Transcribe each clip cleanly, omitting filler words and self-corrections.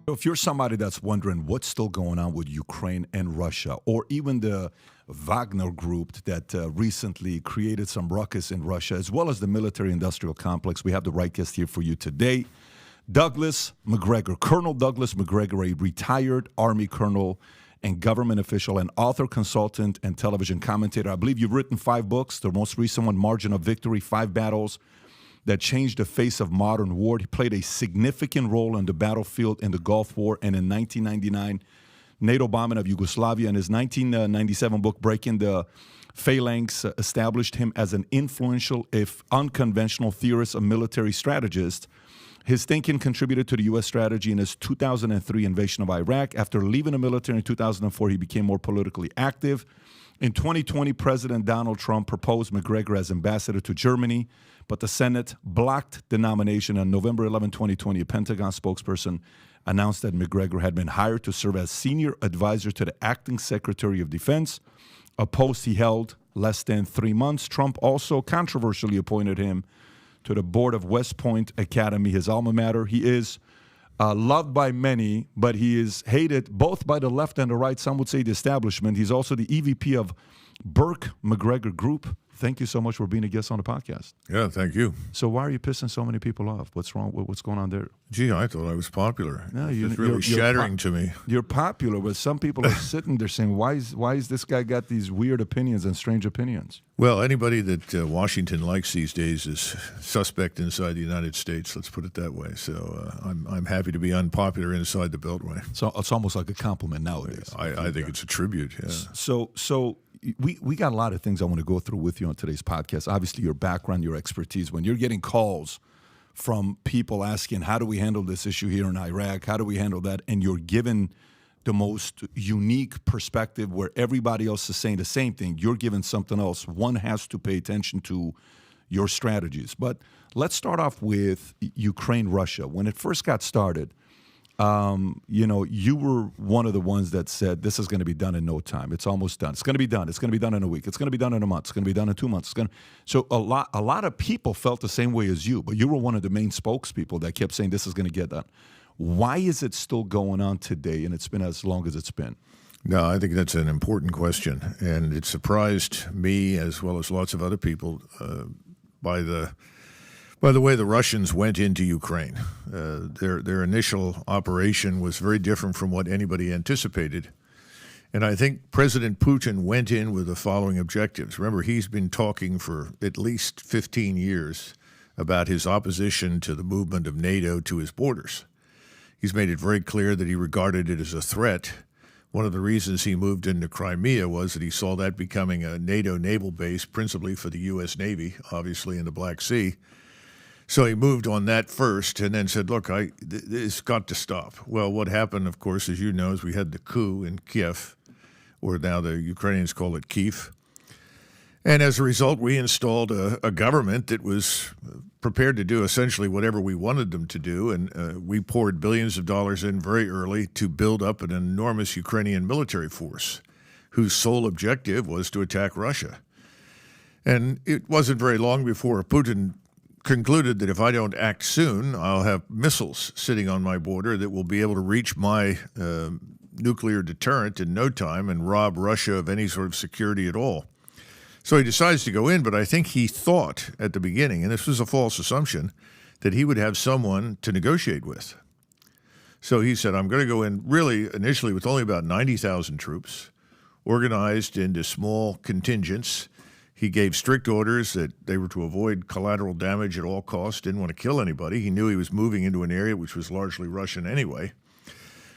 If you're somebody that's wondering what's still going on with Ukraine and Russia, or even the Wagner group that recently created some ruckus in Russia, as well as the military-industrial complex, we have the right guest here for you today. Douglas Macgregor, Colonel Douglas Macgregor, a retired Army colonel and government official and author, consultant, and television commentator. I believe you've written 5 books. The most recent one, Margin of Victory, 5 battles that changed the face of modern war. He played a significant role on the battlefield in the Gulf War and in 1999, NATO bombing of Yugoslavia. And his 1997 book, Breaking the Phalanx, established him as an influential, if unconventional, theorist and military strategist. His thinking contributed to the U.S. strategy in his 2003 invasion of Iraq. After leaving the military in 2004, he became more politically active. In 2020, President Donald Trump proposed Macgregor as ambassador to Germany, but the Senate blocked the nomination. On November 11, 2020, a Pentagon spokesperson announced that Macgregor had been hired to serve as senior advisor to the acting Secretary of Defense, a post he held less than 3 months. Trump also controversially appointed him to the board of West Point Academy, his alma mater. He is loved by many, but he is hated both by the left and the right. Some would say the establishment. He's also the EVP of Burke Macgregor Group. Thank you so much for being a guest on the podcast. Yeah, thank you. So why are you pissing so many people off? What's wrong? What's going on there? Gee, I thought I was popular. No, it's really shattering to me. You're popular, but some people are sitting there saying, why is this guy got these weird opinions and strange opinions? Well, anybody that Washington likes these days is suspect inside the United States. Let's put it that way. So I'm happy to be unpopular inside the Beltway. So it's almost like a compliment nowadays. I think it's a tribute. Yeah. So we got a lot of things I want to go through with you on today's podcast. Obviously, your background, your expertise. When you're getting calls from people asking, how do we handle this issue here in Iraq? How do we handle that? And you're given the most unique perspective where everybody else is saying the same thing. You're given something else. One has to pay attention to your strategies. But let's start off with Ukraine, Russia. When it first got started, you were one of the ones that said this is going to be done in no time. It's almost done. It's going to be done. It's going to be done in a week. It's going to be done in a month. It's going to be done in 2 months. So a lot of people felt the same way as you, but you were one of the main spokespeople that kept saying this is going to get done. Why is it still going on today, and it's been as long as it's been? No, I think that's an important question, and it surprised me as well as lots of other people by the way the Russians went into Ukraine. Their initial operation was very different from what anybody anticipated. And I think President Putin went in with the following objectives. Remember, he's been talking for at least 15 years about his opposition to the movement of NATO to his borders. He's made it very clear that he regarded it as a threat. One of the reasons he moved into Crimea was that he saw that becoming a NATO naval base, principally for the U.S. Navy, obviously in the Black Sea. So he moved on that first and then said, look, this got to stop. Well, what happened, of course, as you know, is we had the coup in Kiev, or now the Ukrainians call it Kyiv. And as a result, we installed a government that was prepared to do essentially whatever we wanted them to do. And we poured billions of dollars in very early to build up an enormous Ukrainian military force whose sole objective was to attack Russia. And it wasn't very long before Putin concluded that if I don't act soon, I'll have missiles sitting on my border that will be able to reach my nuclear deterrent in no time and rob Russia of any sort of security at all. So he decides to go in, but I think he thought at the beginning, and this was a false assumption, that he would have someone to negotiate with. So he said, I'm going to go in really initially with only about 90,000 troops, organized into small contingents. He gave strict orders that they were to avoid collateral damage at all costs, didn't want to kill anybody. He knew he was moving into an area which was largely Russian anyway.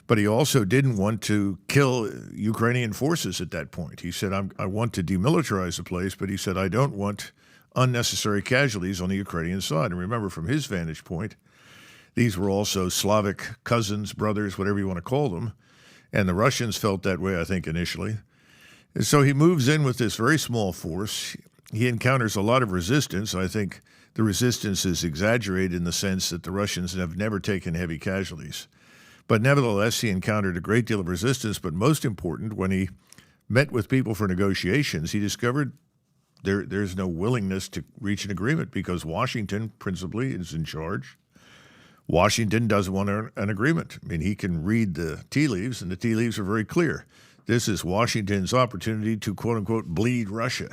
But he also didn't want to kill Ukrainian forces at that point. He said, I want to demilitarize the place, but he said, I don't want unnecessary casualties on the Ukrainian side. And remember, from his vantage point, these were also Slavic cousins, brothers, whatever you want to call them. And the Russians felt that way, I think, initially. And so he moves in with this very small force. He encounters a lot of resistance. I think the resistance is exaggerated in the sense that the Russians have never taken heavy casualties. But nevertheless, he encountered a great deal of resistance. But most important, when he met with people for negotiations, he discovered There's no willingness to reach an agreement because Washington principally is in charge. Washington doesn't want an agreement. I mean, he can read the tea leaves, and the tea leaves are very clear. This is Washington's opportunity to, quote unquote, bleed Russia.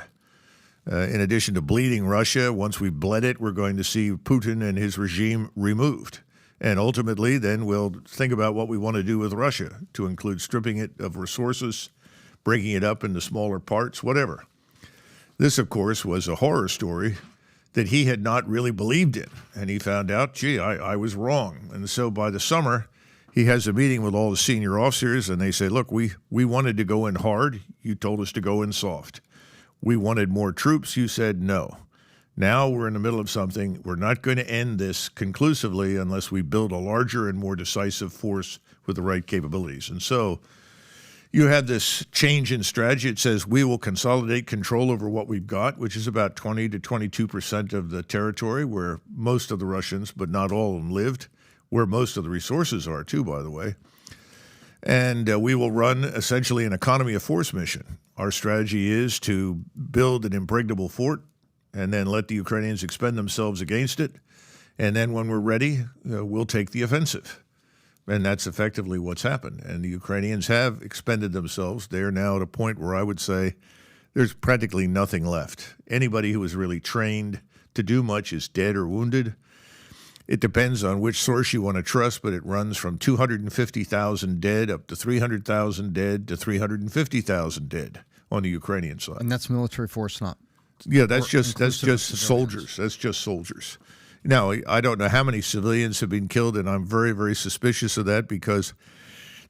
In addition to bleeding Russia, once we've bled it, we're going to see Putin and his regime removed. And ultimately, then we'll think about what we want to do with Russia, to include stripping it of resources, breaking it up into smaller parts, whatever. This, of course, was a horror story that he had not really believed in. And he found out, gee, I was wrong. And so by the summer, he has a meeting with all the senior officers, and they say, look, we wanted to go in hard. You told us to go in soft. We wanted more troops. You said no. Now we're in the middle of something. We're not going to end this conclusively unless we build a larger and more decisive force with the right capabilities. And so you have this change in strategy. It says we will consolidate control over what we've got, which is about 20 to 22% of the territory where most of the Russians, but not all of them, lived, where most of the resources are, too, by the way. And we will run essentially an economy of force mission. Our strategy is to build an impregnable fort and then let the Ukrainians expend themselves against it. And then when we're ready, we'll take the offensive. And that's effectively what's happened. And the Ukrainians have expended themselves. They're now at a point where I would say there's practically nothing left. Anybody who was really trained to do much is dead or wounded. It depends on which source you want to trust, but it runs from 250,000 dead up to 300,000 dead to 350,000 dead on the Ukrainian side. And that's military force, not. Yeah, that's just soldiers. That's just soldiers. Now, I don't know how many civilians have been killed, and I'm very, very suspicious of that because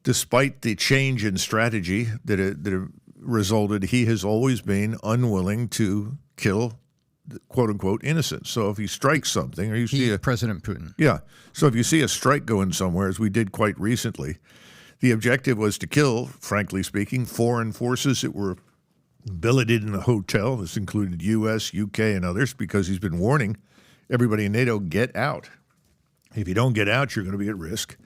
despite the change in strategy that resulted, he has always been unwilling to kill quote-unquote innocent. So if he strikes something, or you see President Putin. Yeah. So if you see a strike going somewhere, as we did quite recently, the objective was to kill, frankly speaking, foreign forces that were billeted in a hotel. This included U.S., U.K., and others, because he's been warning everybody in NATO, get out. If you don't get out, you're going to be at risk.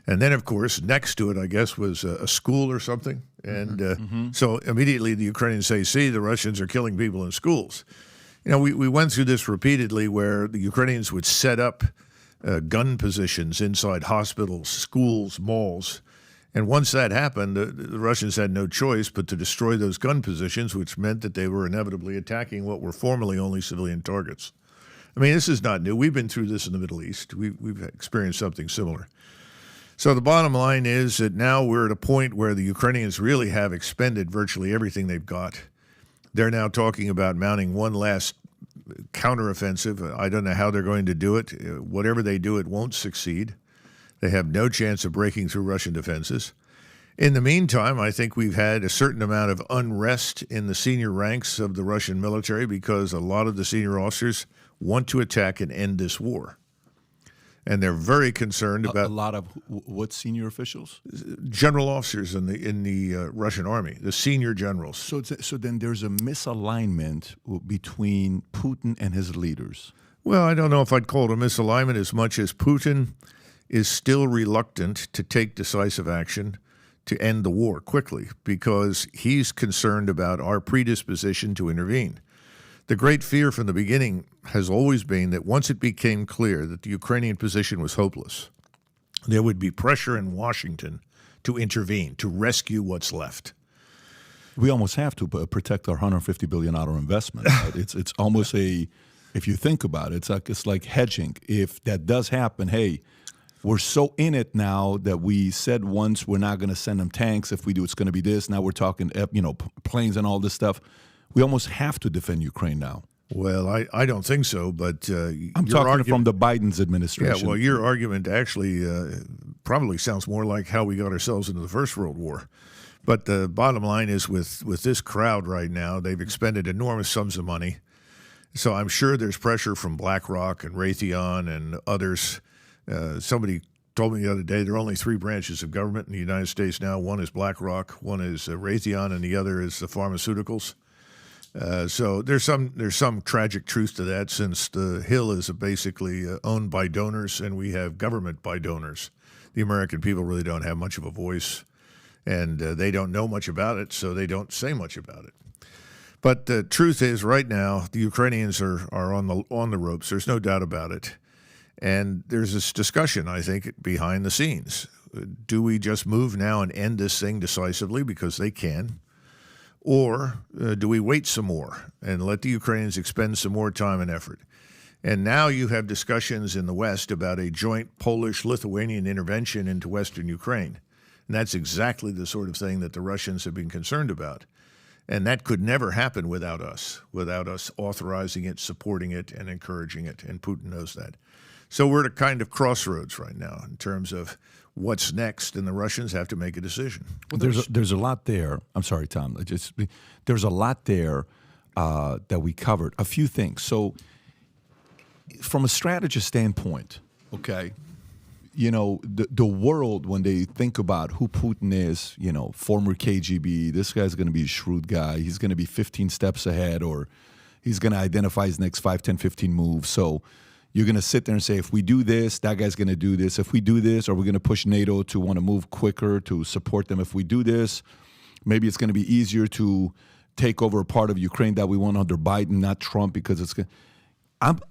And then, of course, next to it, I guess, was a school or something. And so immediately the Ukrainians say, see, the Russians are killing people in schools. You know, we went through this repeatedly where the Ukrainians would set up gun positions inside hospitals, schools, malls. And once that happened, the Russians had no choice but to destroy those gun positions, which meant that they were inevitably attacking what were formerly only civilian targets. I mean, this is not new. We've been through this in the Middle East. We've experienced something similar. So the bottom line is that now we're at a point where the Ukrainians really have expended virtually everything they've got. They're now talking about mounting one last counteroffensive. I don't know how they're going to do it. Whatever they do, it won't succeed. They have no chance of breaking through Russian defenses. In the meantime, I think we've had a certain amount of unrest in the senior ranks of the Russian military because a lot of the senior officers want to attack and end this war. And they're very concerned about a lot of what senior officials? General officers in the Russian army, the senior generals. So then there's a misalignment between Putin and his leaders. Well, I don't know if I'd call it a misalignment as much as Putin is still reluctant to take decisive action to end the war quickly because he's concerned about our predisposition to intervene. The great fear from the beginning has always been that once it became clear that the Ukrainian position was hopeless, there would be pressure in Washington to intervene, to rescue what's left. We almost have to protect our $150 billion investment. Right? It's almost if you think about it, it's like hedging. If that does happen, hey, we're so in it now that we said once we're not going to send them tanks. If we do, it's going to be this. Now we're talking, planes and all this stuff. We almost have to defend Ukraine now. Well, I don't think so, but I'm talking from the Biden's administration. Yeah, well, your argument actually probably sounds more like how we got ourselves into the First World War. But the bottom line is with this crowd right now, they've expended enormous sums of money. So I'm sure there's pressure from BlackRock and Raytheon and others. Somebody told me the other day there are only three branches of government in the United States now. One is BlackRock, one is Raytheon, and the other is the pharmaceuticals. So there's some tragic truth to that, since the Hill is basically owned by donors and we have government by donors. The American people really don't have much of a voice, and they don't know much about it, so they don't say much about it. But the truth is, right now, the Ukrainians are on the ropes. There's no doubt about it. And there's this discussion, I think, behind the scenes. Do we just move now and end this thing decisively because they can? Or do we wait some more and let the Ukrainians expend some more time and effort? And now you have discussions in the West about a joint Polish-Lithuanian intervention into Western Ukraine. And that's exactly the sort of thing that the Russians have been concerned about. And that could never happen without us authorizing it, supporting it, and encouraging it. And Putin knows that. So we're at a kind of crossroads right now in terms of what's next, and the Russians have to make a decision. Well, there's a lot there. I'm sorry, Tom. There's a lot there that we covered. A few things. So from a strategist standpoint, okay, the world, when they think about who Putin is, former KGB, this guy's going to be a shrewd guy. He's going to be 15 steps ahead, or he's going to identify his next 5, 10, 15 moves. So you're going to sit there and say, if we do this, that guy's going to do this. If we do this, are we going to push NATO to want to move quicker to support them? If we do this, maybe it's going to be easier to take over a part of Ukraine that we want under Biden, not Trump, because it's going to...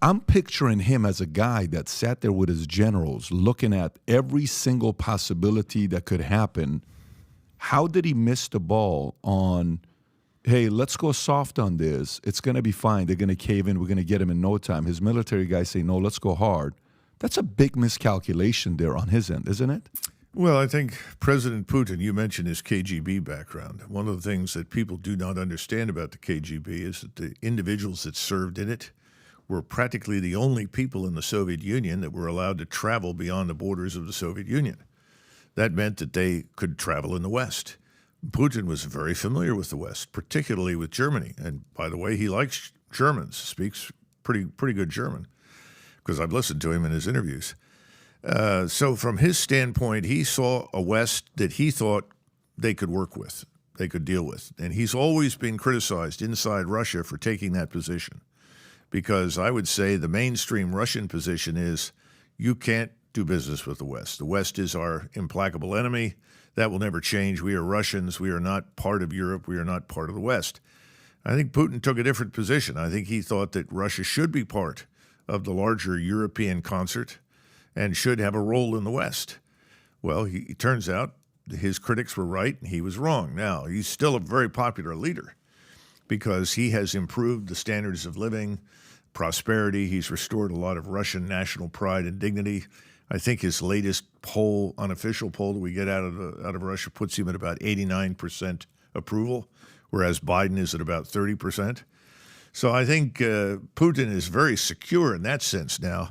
I'm picturing him as a guy that sat there with his generals looking at every single possibility that could happen. How did he miss the ball on, hey, let's go soft on this. It's going to be fine. They're going to cave in. We're going to get him in no time. His military guys say, no, let's go hard. That's a big miscalculation there on his end, isn't it? Well, I think President Putin, you mentioned his KGB background. One of the things that people do not understand about the KGB is that the individuals that served in it were practically the only people in the Soviet Union that were allowed to travel beyond the borders of the Soviet Union. That meant that they could travel in the West. Putin was very familiar with the West, particularly with Germany. And by the way, he likes Germans, speaks pretty good German, because I've listened to him in his interviews. So from his standpoint, he saw a West that he thought they could work with, they could deal with. And he's always been criticized inside Russia for taking that position, because I would say the mainstream Russian position is you can't do business with the West. The West is our implacable enemy. That will never change. We are Russians. We are not part of Europe. We are not part of the West. I think Putin took a different position. I think he thought that Russia should be part of the larger European concert and should have a role in the West. Well, it turns out his critics were right and he was wrong. Now, he's still a very popular leader because he has improved the standards of living, prosperity. He's restored a lot of Russian national pride and dignity. I think his latest poll, unofficial poll that we get out of Russia, puts him at about 89% approval, whereas Biden is at about 30%. So I think Putin is very secure in that sense now,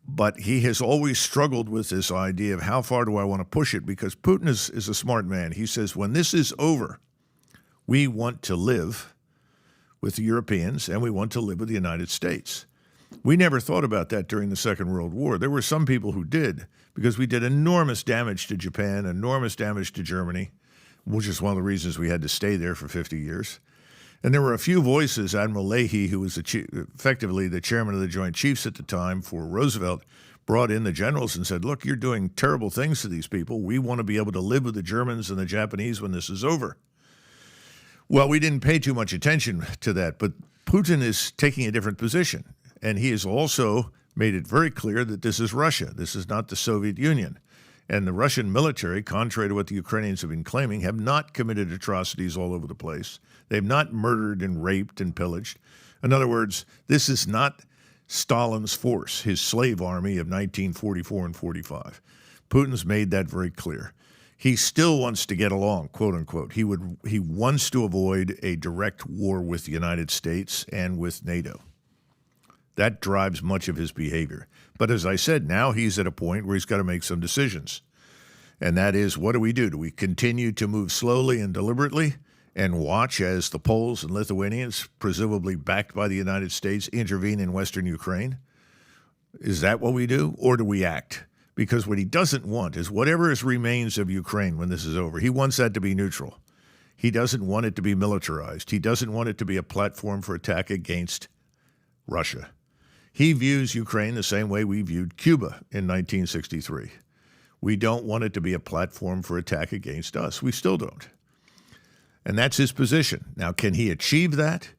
but he has always struggled with this idea of how far do I want to push it, because Putin is a smart man. He says, when this is over, we want to live with the Europeans and we want to live with the United States. We never thought about that during the Second World War. There were some people who did, because we did enormous damage to Japan, enormous damage to Germany, which is one of the reasons we had to stay there for 50 years. And there were a few voices. Admiral Leahy, who was effectively the chairman of the Joint Chiefs at the time for Roosevelt, brought in the generals and said, look, you're doing terrible things to these people. We want to be able to live with the Germans and the Japanese when this is over. Well, we didn't pay too much attention to that, but Putin is taking a different position. And he has also made it very clear that this is Russia. This is not the Soviet Union. And the Russian military, contrary to what the Ukrainians have been claiming, have not committed atrocities all over the place. They've not murdered and raped and pillaged. In other words, this is not Stalin's force, his slave army of 1944 and 45. Putin's made that very clear. He still wants to get along, quote unquote. He wants to avoid a direct war with the United States and with NATO. That drives much of his behavior. But as I said, now he's at a point where he's got to make some decisions. And that is, what do we do? Do we continue to move slowly and deliberately and watch as the Poles and Lithuanians, presumably backed by the United States, intervene in Western Ukraine? Is that what we do? Or do we act? Because what he doesn't want is whatever remains of Ukraine when this is over, he wants that to be neutral. He doesn't want it to be militarized. He doesn't want it to be a platform for attack against Russia. He views Ukraine the same way we viewed Cuba in 1963. We don't want it to be a platform for attack against us. We still don't. And that's his position. Now, can he achieve that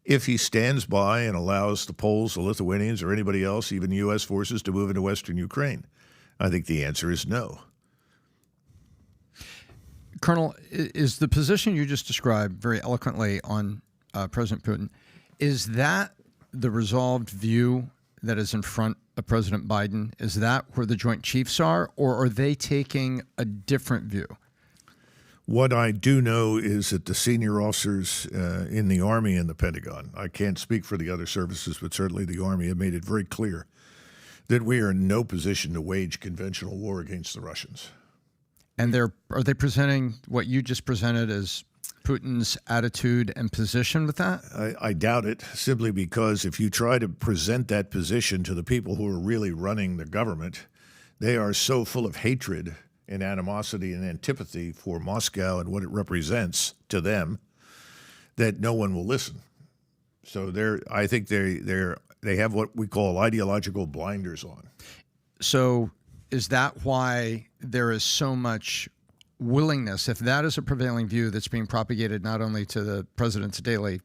if he stands by and allows the Poles, the Lithuanians, or anybody else, even U.S. forces, to move into Western Ukraine? I think the answer is no. Colonel, is the position you just described very eloquently on President Putin, is that the resolved view that is in front of President Biden? Is that where the Joint Chiefs are, or are they taking a different view? What I do know is that the senior officers in the Army and the Pentagon, I can't speak for the other services, but certainly the Army, have made it very clear that we are in no position to wage conventional war against the Russians. And are they presenting what you just presented as Putin's attitude and position with that? I doubt it, simply because if you try to present that position to the people who are really running the government, they are so full of hatred and animosity and antipathy for Moscow and what it represents to them that no one will listen. So I think they have what we call ideological blinders on. So is that why there is so much willingness, if that is a prevailing view that's being propagated not only to the president's daily,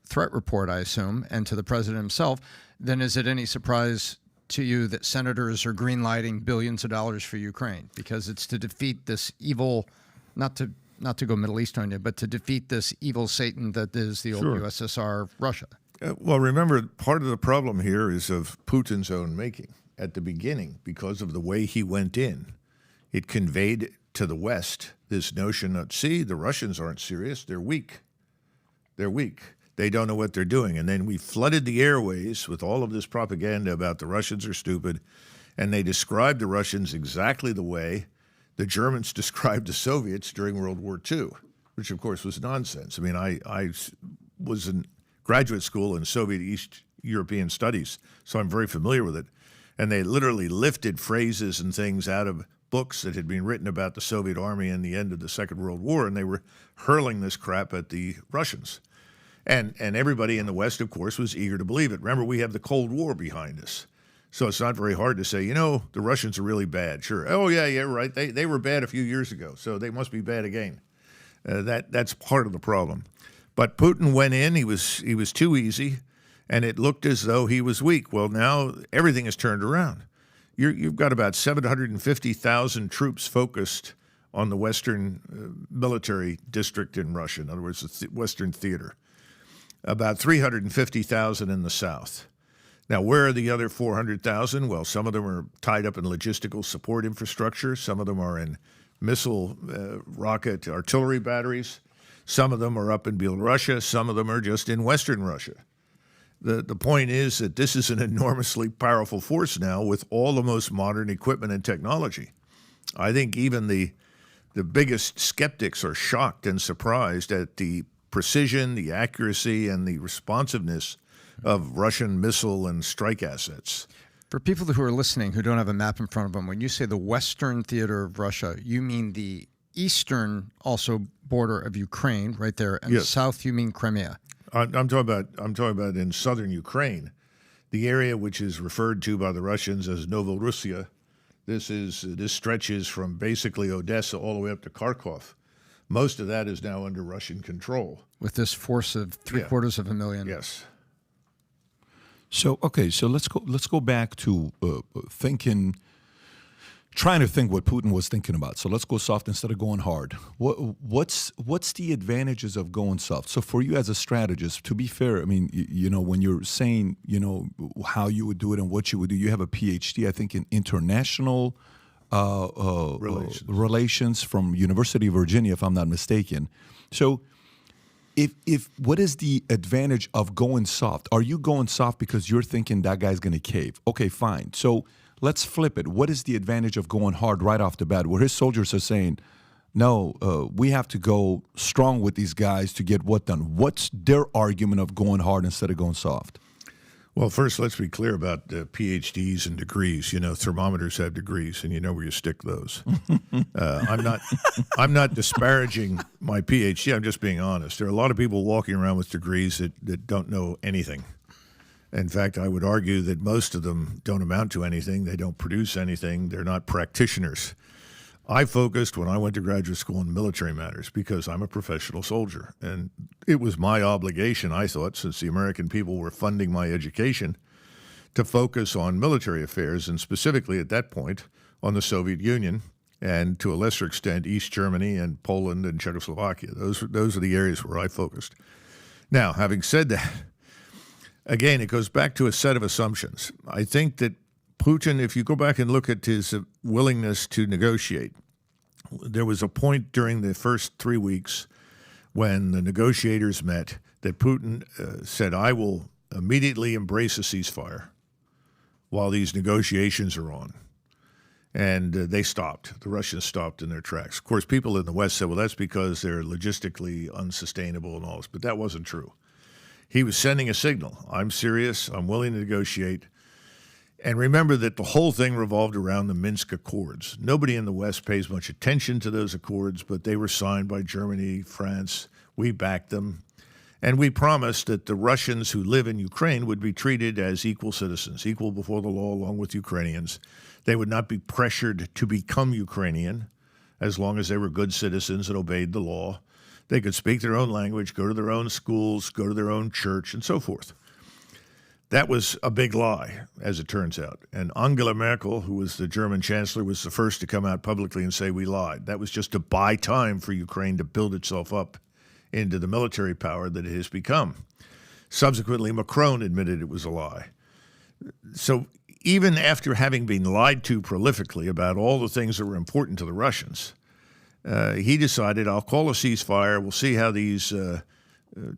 threat report, I assume, and to the president himself, then is it any surprise to you that senators are greenlighting billions of dollars for Ukraine? Because it's to defeat this evil, not to go Middle East on you, but to defeat this evil Satan that is the old USSR, Russia. Well, remember, part of the problem here is of Putin's own making. At the beginning, because of the way he went in, it conveyed to the West this notion of, see, the Russians aren't serious. They're weak. They're weak. They don't know what they're doing. And then we flooded the airways with all of this propaganda about the Russians are stupid, and they described the Russians exactly the way the Germans described the Soviets during World War II, which, of course, was nonsense. I mean, I was in graduate school in Soviet East European studies, so I'm very familiar with it. And they literally lifted phrases and things out of books that had been written about the Soviet Army in the end of the Second World War, and they were hurling this crap at the Russians. And everybody in the West, of course, was eager to believe it. Remember, we have the Cold War behind us. So it's not very hard to say, the Russians are really bad. Sure. Oh, yeah, right. They were bad a few years ago, so they must be bad again. That's part of the problem. But Putin went in. He was too easy. And it looked as though he was weak. Well, now everything has turned around. You've got about 750,000 troops focused on the Western military district in Russia, in other words, the Western theater. About 350,000 in the south. Now, where are the other 400,000? Well, some of them are tied up in logistical support infrastructure. Some of them are in missile, rocket, artillery batteries. Some of them are up in Belarusia. Some of them are just in Western Russia. The point is that this is an enormously powerful force now with all the most modern equipment and technology. I think even the biggest skeptics are shocked and surprised at the precision, the accuracy, and the responsiveness of Russian missile and strike assets. For people who are listening who don't have a map in front of them, when you say the Western theater of Russia, you mean the eastern also border of Ukraine, right there, and Yes. the south you mean Crimea. I'm talking about in southern Ukraine, the area which is referred to by the Russians as Novorossiya. This stretches from basically Odessa all the way up to Kharkov. Most of that is now under Russian control. With this force of three-quarters of a million. Yes. So let's go back to trying to think what Putin was thinking about. So let's go soft instead of going hard. What's the advantages of going soft? So for you as a strategist, to be fair, I mean, when you're saying, how you would do it and what you would do, you have a PhD, I think, in international relations from University of Virginia, if I'm not mistaken. So if what is the advantage of going soft? Are you going soft because you're thinking that guy's going to cave? Okay, fine. So let's flip it. What is the advantage of going hard right off the bat, where his soldiers are saying, no, we have to go strong with these guys to get what done? What's their argument of going hard instead of going soft? Well, first, let's be clear about PhDs and degrees. Thermometers have degrees, and you know where you stick those. I'm not disparaging my PhD. I'm just being honest. There are a lot of people walking around with degrees that don't know anything. In fact, I would argue that most of them don't amount to anything. They don't produce anything. They're not practitioners. I focused when I went to graduate school on military matters because I'm a professional soldier. And it was my obligation, I thought, since the American people were funding my education, to focus on military affairs, and specifically at that point on the Soviet Union and to a lesser extent East Germany and Poland and Czechoslovakia. Those are the areas where I focused. Now, having said that, again, it goes back to a set of assumptions. I think that Putin, if you go back and look at his willingness to negotiate, there was a point during the first 3 weeks when the negotiators met that Putin said, I will immediately embrace a ceasefire while these negotiations are on. And they stopped. The Russians stopped in their tracks. Of course, people in the West said, well, that's because they're logistically unsustainable and all this. But that wasn't true. He was sending a signal. I'm serious. I'm willing to negotiate. And remember that the whole thing revolved around the Minsk Accords. Nobody in the West pays much attention to those accords, but they were signed by Germany, France. We backed them. And we promised that the Russians who live in Ukraine would be treated as equal citizens, equal before the law along with Ukrainians. They would not be pressured to become Ukrainian as long as they were good citizens and obeyed the law. They could speak their own language, go to their own schools, go to their own church, and so forth. That was a big lie, as it turns out. And Angela Merkel, who was the German chancellor, was the first to come out publicly and say we lied. That was just to buy time for Ukraine to build itself up into the military power that it has become. Subsequently, Macron admitted it was a lie. So even after having been lied to prolifically about all the things that were important to the Russians, he decided, I'll call a ceasefire. We'll see how these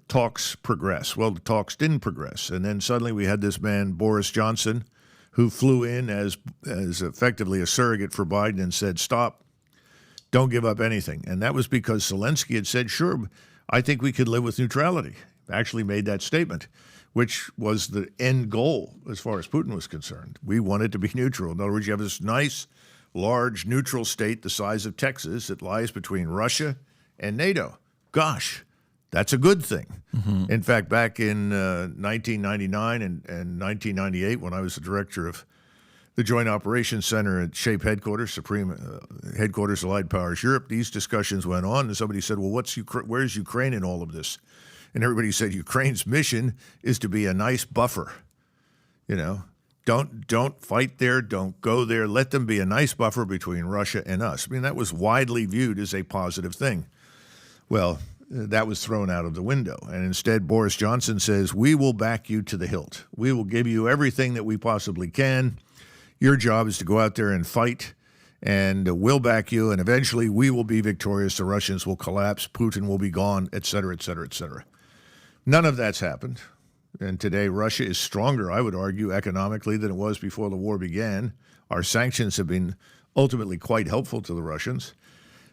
talks progress. Well, the talks didn't progress. And then suddenly we had this man, Boris Johnson, who flew in as effectively a surrogate for Biden and said, stop, don't give up anything. And that was because Zelensky had said, sure, I think we could live with neutrality. Actually made that statement, which was the end goal as far as Putin was concerned. We wanted to be neutral. In other words, you have this nice, large, neutral state the size of Texas that lies between Russia and NATO. Gosh, that's a good thing. Mm-hmm. In fact, back in 1999 and 1998, when I was the director of the Joint Operations Center at SHAPE headquarters, Supreme Headquarters Allied Powers Europe, these discussions went on, and somebody said, well, where's Ukraine in all of this? And everybody said, Ukraine's mission is to be a nice buffer. You know, don't fight there, don't go there. Let them be a nice buffer between Russia and us. I mean, that was widely viewed as a positive thing. Well, that was thrown out of the window. And instead, Boris Johnson says, we will back you to the hilt. We will give you everything that we possibly can. Your job is to go out there and fight, and we'll back you, and eventually we will be victorious. The Russians will collapse. Putin will be gone, et cetera, et cetera, et cetera. None of that's happened. And today, Russia is stronger, I would argue, economically than it was before the war began. Our sanctions have been ultimately quite helpful to the Russians.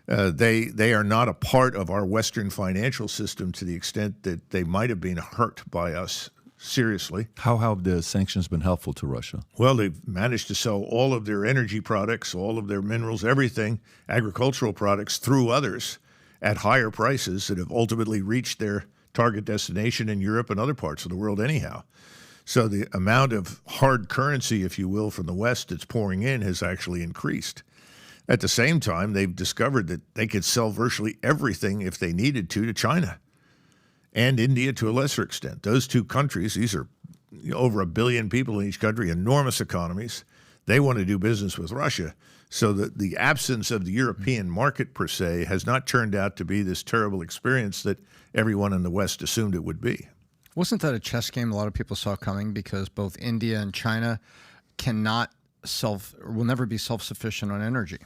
They are not a part of our Western financial system to the extent that they might have been hurt by us seriously. How have the sanctions been helpful to Russia? Well, they've managed to sell all of their energy products, all of their minerals, everything, agricultural products through others at higher prices that have ultimately reached their target destination in Europe and other parts of the world anyhow. So the amount of hard currency, if you will, from the West that's pouring in has actually increased. At the same time, they've discovered that they could sell virtually everything if they needed to China and India to a lesser extent. Those two countries, these are over 1 billion people in each country, enormous economies. They want to do business with Russia. So that the absence of the European market per se has not turned out to be this terrible experience that everyone in the West assumed it would be. Wasn't that a chess game a lot of people saw coming because both India and China will never be self-sufficient on energy?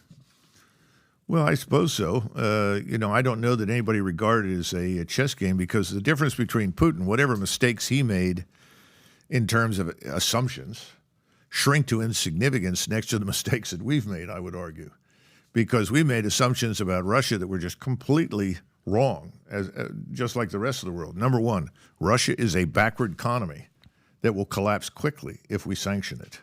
Well, I suppose so. I don't know that anybody regarded it as a chess game because the difference between Putin, whatever mistakes he made in terms of assumptions, shrink to insignificance next to the mistakes that we've made, I would argue, because we made assumptions about Russia that were just completely wrong, just like the rest of the world. Number one, Russia is a backward economy that will collapse quickly if we sanction it.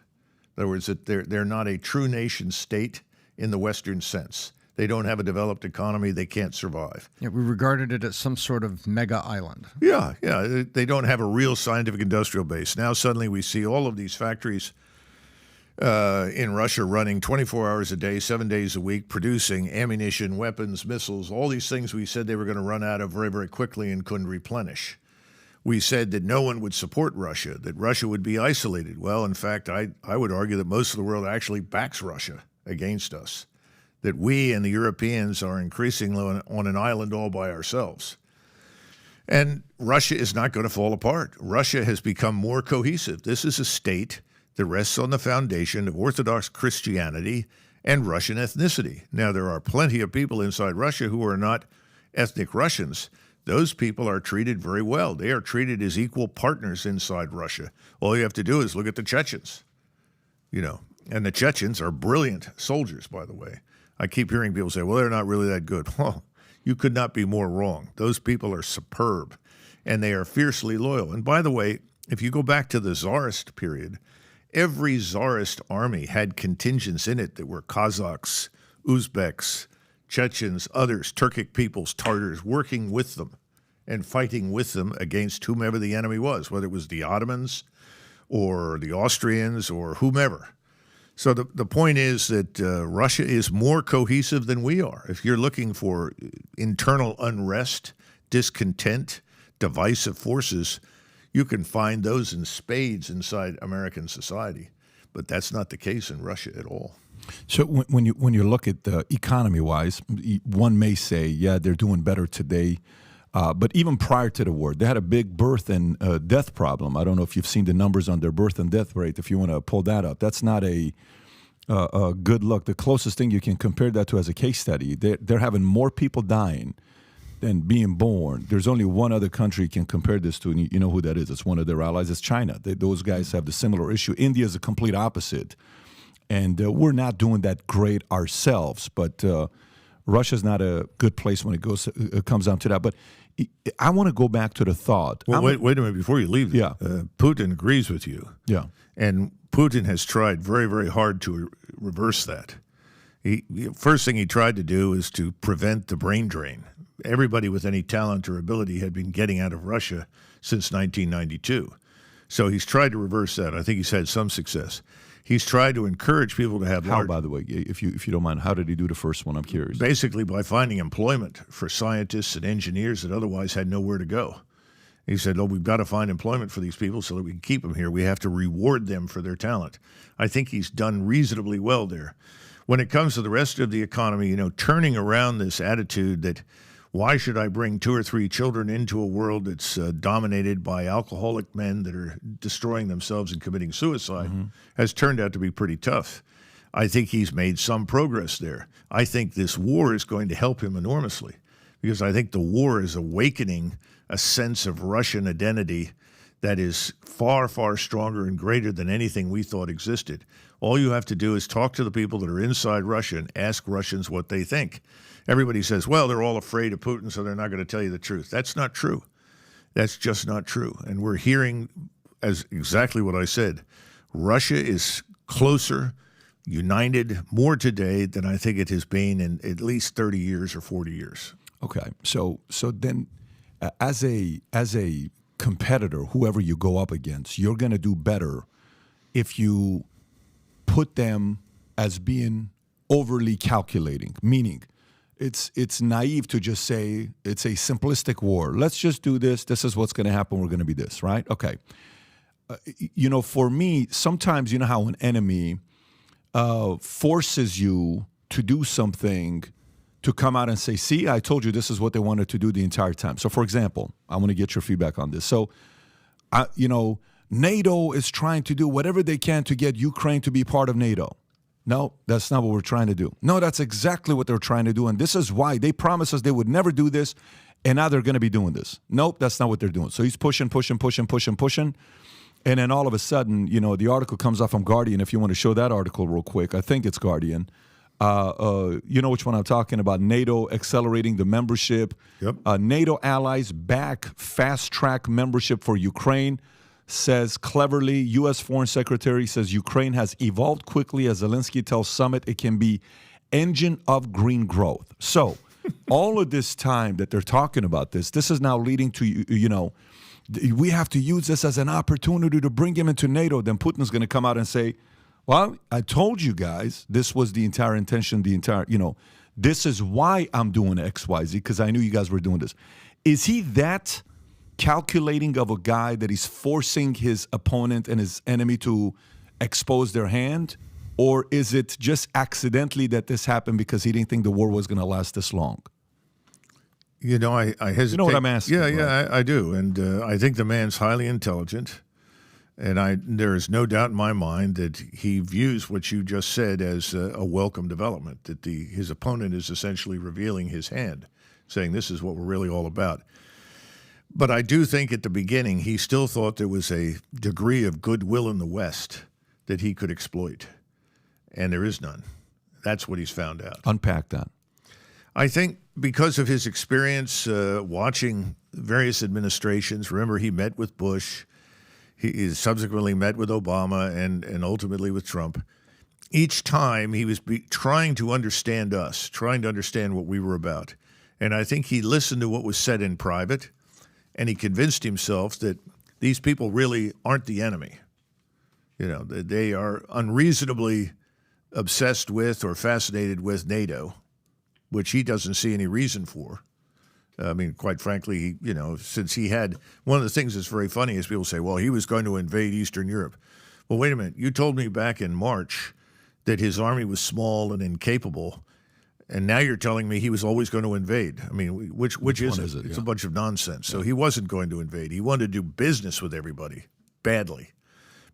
In other words, that they're not a true nation state in the Western sense. They don't have a developed economy. They can't survive. Yeah, we regarded it as some sort of mega island. Yeah. They don't have a real scientific industrial base. Now suddenly we see all of these factories in Russia running 24 hours a day, 7 days a week, producing ammunition, weapons, missiles, all these things we said they were going to run out of very, very quickly and couldn't replenish. We said that no one would support Russia, that Russia would be isolated. Well, in fact, I would argue that most of the world actually backs Russia against us, that we and the Europeans are increasingly on an island all by ourselves. And Russia is not going to fall apart. Russia has become more cohesive. This is a state that rests on the foundation of Orthodox Christianity and Russian ethnicity. Now, there are plenty of people inside Russia who are not ethnic Russians. Those people are treated very well. They are treated as equal partners inside Russia. All you have to do is look at the Chechens, and the Chechens are brilliant soldiers, by the way. I keep hearing people say, well, they're not really that good. Well, you could not be more wrong. Those people are superb, and they are fiercely loyal. And by the way, if you go back to the Tsarist period, every Tsarist army had contingents in it that were Kazakhs, Uzbeks, Chechens, others, Turkic peoples, Tartars, working with them and fighting with them against whomever the enemy was, whether it was the Ottomans or the Austrians or whomever. So the point is that Russia is more cohesive than we are. If you're looking for internal unrest, discontent, divisive forces, you can find those in spades inside American society. But that's not the case in Russia at all. So when you look at the economy-wise, one may say, yeah, they're doing better today. But even prior to the war, they had a big birth and death problem. I don't know if you've seen the numbers on their birth and death rate. If you want to pull that up, that's not a good look. The closest thing you can compare that to as a case study, they're having more people dying than being born. There's only one other country you can compare this to, and you know who that is. It's one of their allies. It's China. Those guys have the similar issue. India is the complete opposite. And we're not doing that great ourselves, but Russia's not a good place when it comes down to that. But I want to go back to the thought. Well, wait a minute before you leave. Yeah. Putin agrees with you. Yeah. And Putin has tried very, very hard to reverse that. First thing he tried to do is to prevent the brain drain. Everybody with any talent or ability had been getting out of Russia since 1992. So he's tried to reverse that. I think he's had some success. He's tried to encourage people to have How, by the way, if you don't mind, how did he do the first one? I'm curious. Basically by finding employment for scientists and engineers that otherwise had nowhere to go. He said, we've got to find employment for these people so that we can keep them here. We have to reward them for their talent. I think he's done reasonably well there. When it comes to the rest of the economy, turning around this attitude that why should I bring 2 or 3 children into a world that's dominated by alcoholic men that are destroying themselves and committing suicide has turned out to be pretty tough. I think he's made some progress there. I think this war is going to help him enormously because I think the war is awakening a sense of Russian identity that is far, far stronger and greater than anything we thought existed. All you have to do is talk to the people that are inside Russia and ask Russians what they think. Everybody says, well, they're all afraid of Putin, so they're not going to tell you the truth. That's not true. That's just not true. And we're hearing as exactly what I said. Russia is closer, united more today than I think it has been in at least 30 years or 40 years. Okay. So then as a competitor, whoever you go up against, you're going to do better if you put them as being overly calculating, meaning it's naive to just say it's a simplistic war. Let's just do this. This is what's going to happen. We're going to be this, right? Okay. For me, sometimes you know how an enemy forces you to do something to come out and say, see, I told you this is what they wanted to do the entire time. So, for example, I want to get your feedback on this. So, NATO is trying to do whatever they can to get Ukraine to be part of NATO. No, that's not what we're trying to do. No, that's exactly what they're trying to do. And this is why they promised us they would never do this. And now they're going to be doing this. Nope, that's not what they're doing. So he's pushing. And then all of a sudden, the article comes off from Guardian. If you want to show that article real quick, I think it's Guardian. You know which one I'm talking about. NATO accelerating the membership. Yep. NATO allies back fast-track membership for Ukraine. Says cleverly, U.S. Foreign Secretary says Ukraine has evolved quickly as Zelensky tells summit it can be engine of green growth. So all of this time that they're talking about this is now leading to, we have to use this as an opportunity to bring him into NATO. Then Putin's going to come out and say, Well, I told you guys this was the entire intention, this is why I'm doing XYZ, because I knew you guys were doing this. Is he that calculating of a guy that he's forcing his opponent and his enemy to expose their hand? Or is it just accidentally that this happened because he didn't think the war was going to last this long? I hesitate. You know what I'm asking? Yeah, I do. And I think the man's highly intelligent. And there is no doubt in my mind that he views what you just said as a welcome development, that his opponent is essentially revealing his hand, saying this is what we're really all about. But I do think at the beginning he still thought there was a degree of goodwill in the West that he could exploit. And there is none. That's what he's found out. Unpack that. I think because of his experience watching various administrations, remember he met with Bush, he subsequently met with Obama and ultimately with Trump. Each time he was trying to understand us, trying to understand what we were about. And I think he listened to what was said in private, and he convinced himself that these people really aren't the enemy. They are unreasonably obsessed with or fascinated with NATO, which he doesn't see any reason for. I mean, quite frankly, since he had one of the things that's very funny is people say, well, he was going to invade Eastern Europe. Well, wait a minute. You told me back in March that his army was small and incapable, and now you're telling me he was always going to invade. I mean, which is it? It's a bunch of nonsense. So he wasn't going to invade. He wanted to do business with everybody badly,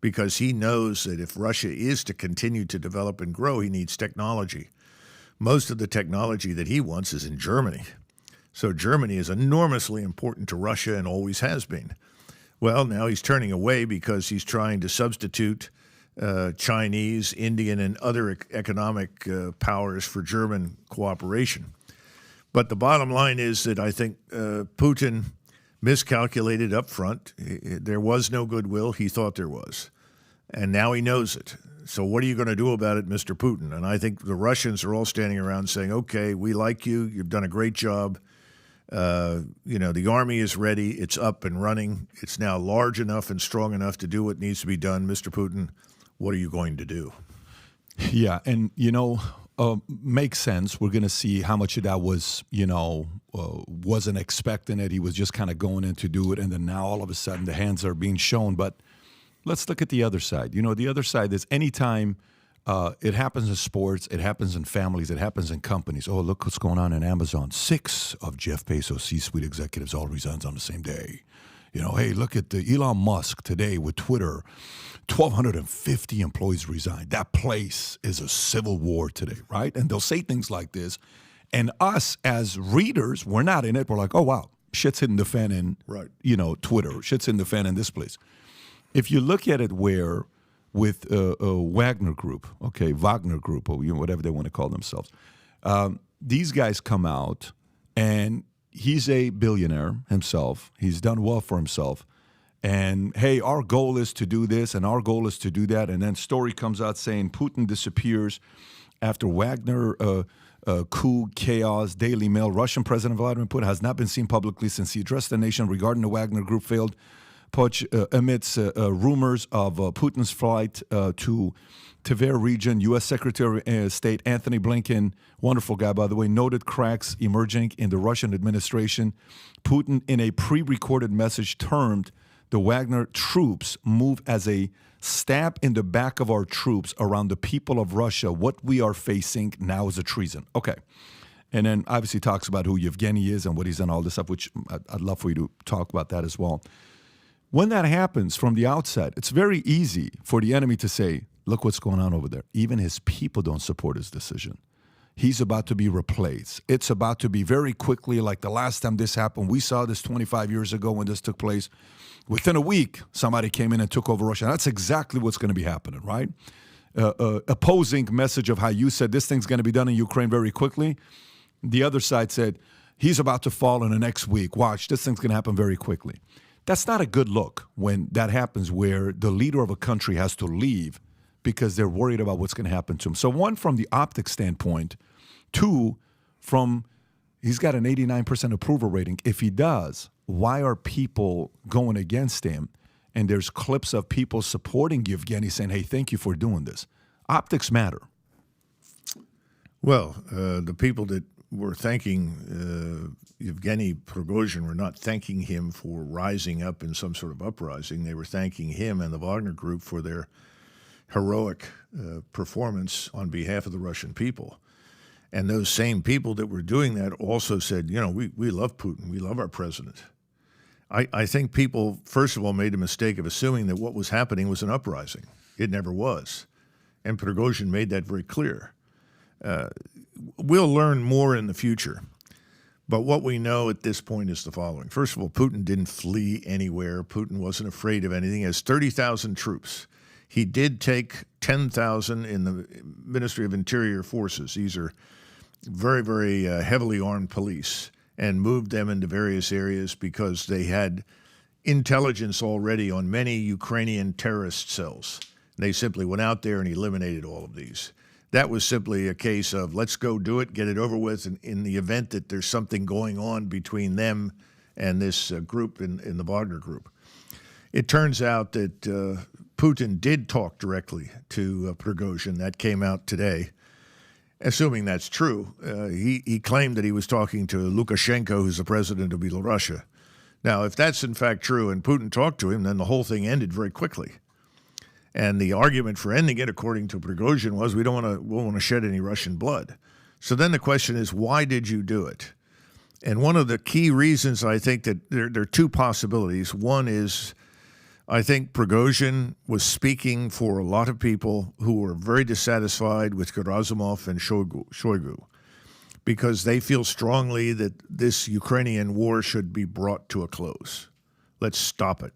because he knows that if Russia is to continue to develop and grow, he needs technology. Most of the technology that he wants is in Germany. So Germany is enormously important to Russia and always has been. Well, now he's turning away because he's trying to substitute Chinese, Indian, and other economic powers for German cooperation. But the bottom line is that I think Putin miscalculated up front. There was no goodwill. He thought there was. And now he knows it. So what are you going to do about it, Mr. Putin? And I think the Russians are all standing around saying, okay, we like you. You've done a great job. The army is ready. It's up and running. It's now large enough and strong enough to do what needs to be done. Mr. Putin, what are you going to do? Yeah, and, makes sense. We're going to see how much of that was, wasn't expecting it. He was just kind of going in to do it, and then now all of a sudden the hands are being shown. But let's look at the other side. The other side is anytime it happens in sports, it happens in families, it happens in companies. Oh, look what's going on in Amazon. 6 of Jeff Bezos' C-suite executives all resigned on the same day. Hey, look at Elon Musk today with Twitter. 1,250 employees resigned. That place is a civil war today, right? And they'll say things like this. And us as readers, we're not in it. We're like, oh, wow, shit's hitting the fan in, Twitter. Shit's hitting the fan in this place. If you look at it with Wagner Group, or whatever they want to call themselves, these guys come out, and he's a billionaire himself. He's done well for himself. And, hey, our goal is to do this, and our goal is to do that. And then story comes out saying Putin disappears after Wagner coup, chaos, Daily Mail. Russian President Vladimir Putin has not been seen publicly since he addressed the nation regarding the Wagner Group failed putsch amidst rumors of Putin's flight to Tver region. U.S. Secretary of State Anthony Blinken, wonderful guy, by the way, noted cracks emerging in the Russian administration. Putin, in a pre-recorded message, termed the Wagner troops move as a stab in the back of our troops around the people of Russia. What we are facing now is a treason. Okay. And then obviously talks about who Yevgeny is and what he's done, all this stuff, which I'd love for you to talk about that as well. When that happens from the outside, it's very easy for the enemy to say, look what's going on over there. Even his people don't support his decision. He's about to be replaced. It's about to be very quickly, like the last time this happened. We saw this 25 years ago when this took place. Within a week, somebody came in and took over Russia. That's exactly what's going to be happening, right? Opposing message of how you said this thing's going to be done in Ukraine very quickly. The other side said, he's about to fall in the next week. Watch, this thing's going to happen very quickly. That's not a good look when that happens, where the leader of a country has to leave because they're worried about what's going to happen to him. So one, from the optic standpoint. 2, from he's got an 89% approval rating. If he does, why are people going against him? And there's clips of people supporting Yevgeny saying, hey, thank you for doing this. Optics matter. Well, the people that were thanking Yevgeny Prigozhin were not thanking him for rising up in some sort of uprising. They were thanking him and the Wagner Group for their heroic performance on behalf of the Russian people. And those same people that were doing that also said, we love Putin. We love our president. I think people, first of all, made the mistake of assuming that what was happening was an uprising. It never was. And Prigozhin made that very clear. We'll learn more in the future. But what we know at this point is the following. First of all, Putin didn't flee anywhere. Putin wasn't afraid of anything. He has 30,000 troops. He did take 10,000 in the Ministry of Interior Forces. These are very, very heavily armed police, and moved them into various areas because they had intelligence already on many Ukrainian terrorist cells. And they simply went out there and eliminated all of these. That was simply a case of let's go do it, get it over with, and in the event that there's something going on between them and this group in the Wagner Group. It turns out that Putin did talk directly to Prigozhin. That came out today. Assuming that's true, he claimed that he was talking to Lukashenko, who's the president of Belarus. Now, if that's in fact true and Putin talked to him, then the whole thing ended very quickly. And the argument for ending it, according to Prigozhin, was we don't want to shed any Russian blood. So then the question is, why did you do it? And one of the key reasons I think that there are two possibilities. One is I think Prigozhin was speaking for a lot of people who were very dissatisfied with Gerasimov and Shoigu because they feel strongly that this Ukrainian war should be brought to a close. Let's stop it.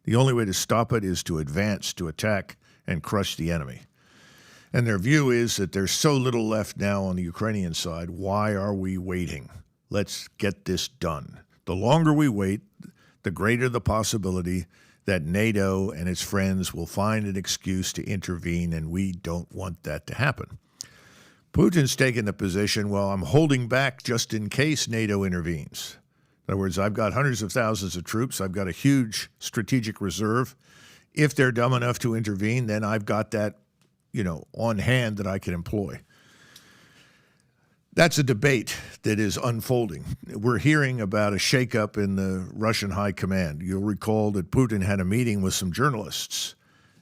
The only way to stop it is to advance, to attack, and crush the enemy. And their view is that there's so little left now on the Ukrainian side. Why are we waiting? Let's get this done. The longer we wait, the greater the possibility that NATO and its friends will find an excuse to intervene, and we don't want that to happen. Putin's taken the position, well, I'm holding back just in case NATO intervenes. In other words, I've got hundreds of thousands of troops. I've got a huge strategic reserve. If they're dumb enough to intervene, then I've got that, on hand that I can employ. That's a debate that is unfolding. We're hearing about a shakeup in the Russian high command. You'll recall that Putin had a meeting with some journalists,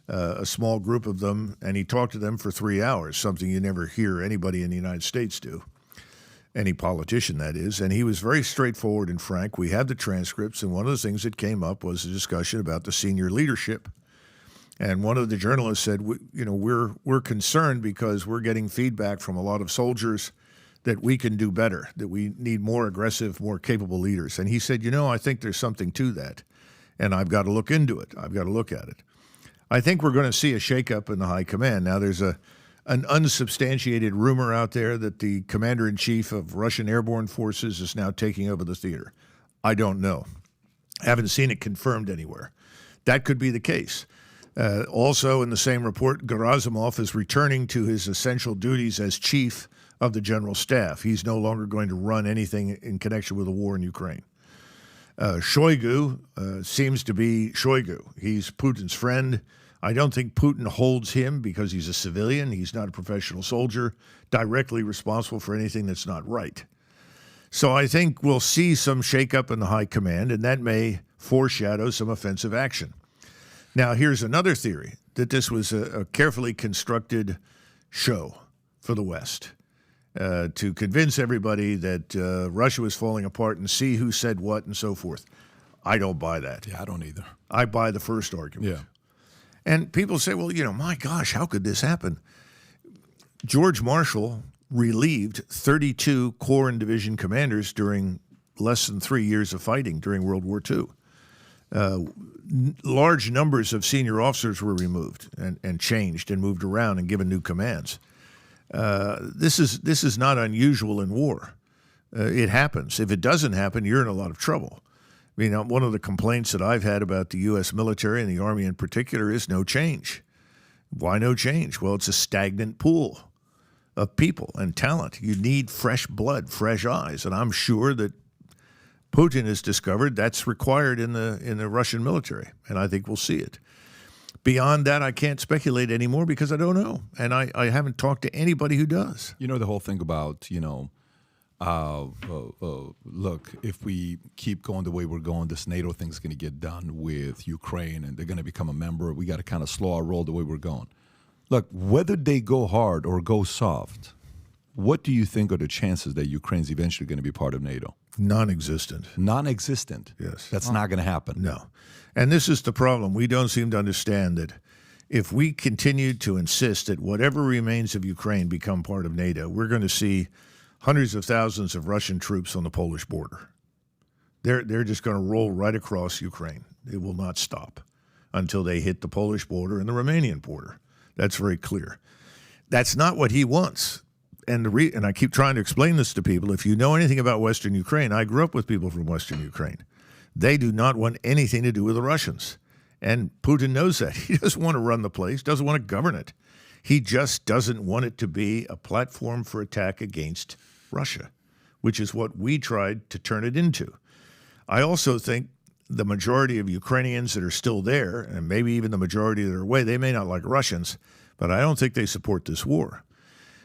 a small group of them, and he talked to them for 3 hours, something you never hear anybody in the United States do, any politician, that is. And he was very straightforward and frank. We have the transcripts, and one of the things that came up was a discussion about the senior leadership. And one of the journalists said, we're concerned because we're getting feedback from a lot of soldiers that we can do better, that we need more aggressive, more capable leaders. And he said, I think there's something to that, and I've got to look into it. I've got to look at it. I think we're going to see a shakeup in the high command. Now, there's an unsubstantiated rumor out there that the commander-in-chief of Russian airborne forces is now taking over the theater. I don't know. I haven't seen it confirmed anywhere. That could be the case. Also, in the same report, Gerasimov is returning to his essential duties as chief of the general staff. He's no longer going to run anything in connection with the war in Ukraine. Shoigu seems to be Shoigu. He's Putin's friend. I don't think Putin holds him because he's a civilian. He's not a professional soldier, directly responsible for anything that's not right. So I think we'll see some shakeup in the high command, and that may foreshadow some offensive action. Now, here's another theory, that this was a carefully constructed show for the West. To convince everybody that Russia was falling apart and see who said what and so forth. I don't buy that. Yeah, I don't either. I buy the first argument. Yeah. And people say, well, my gosh, how could this happen? George Marshall relieved 32 Corps and Division commanders during less than 3 years of fighting during World War II. Large numbers of senior officers were removed and changed and moved around and given new commands. This is not unusual in war. It happens. If it doesn't happen, you're in a lot of trouble. One of the complaints that I've had about the U.S. military and the Army in particular is no change. Why no change? Well, it's a stagnant pool of people and talent. You need fresh blood, fresh eyes, and I'm sure that Putin has discovered that's required in the Russian military, and I think we'll see it. Beyond that, I can't speculate anymore because I don't know. And I haven't talked to anybody who does. You know, the whole thing about, look, if we keep going the way we're going, this NATO thing's going to get done with Ukraine and they're going to become a member. We got to kind of slow our roll the way we're going. Look, whether they go hard or go soft, what do you think are the chances that Ukraine's eventually going to be part of NATO? Non-existent. Non-existent? Yes. That's not going to happen. No. And this is the problem. We don't seem to understand that if we continue to insist that whatever remains of Ukraine become part of NATO, we're going to see hundreds of thousands of Russian troops on the Polish border. They're just going to roll right across Ukraine. It will not stop until they hit the Polish border and the Romanian border. That's very clear. That's not what he wants. And I keep trying to explain this to people. If you know anything about Western Ukraine, I grew up with people from Western Ukraine. They do not want anything to do with the Russians. And Putin knows that. He doesn't want to run the place, doesn't want to govern it. He just doesn't want it to be a platform for attack against Russia, which is what we tried to turn it into. I also think the majority of Ukrainians that are still there, and maybe even the majority that are away, they may not like Russians, but I don't think they support this war.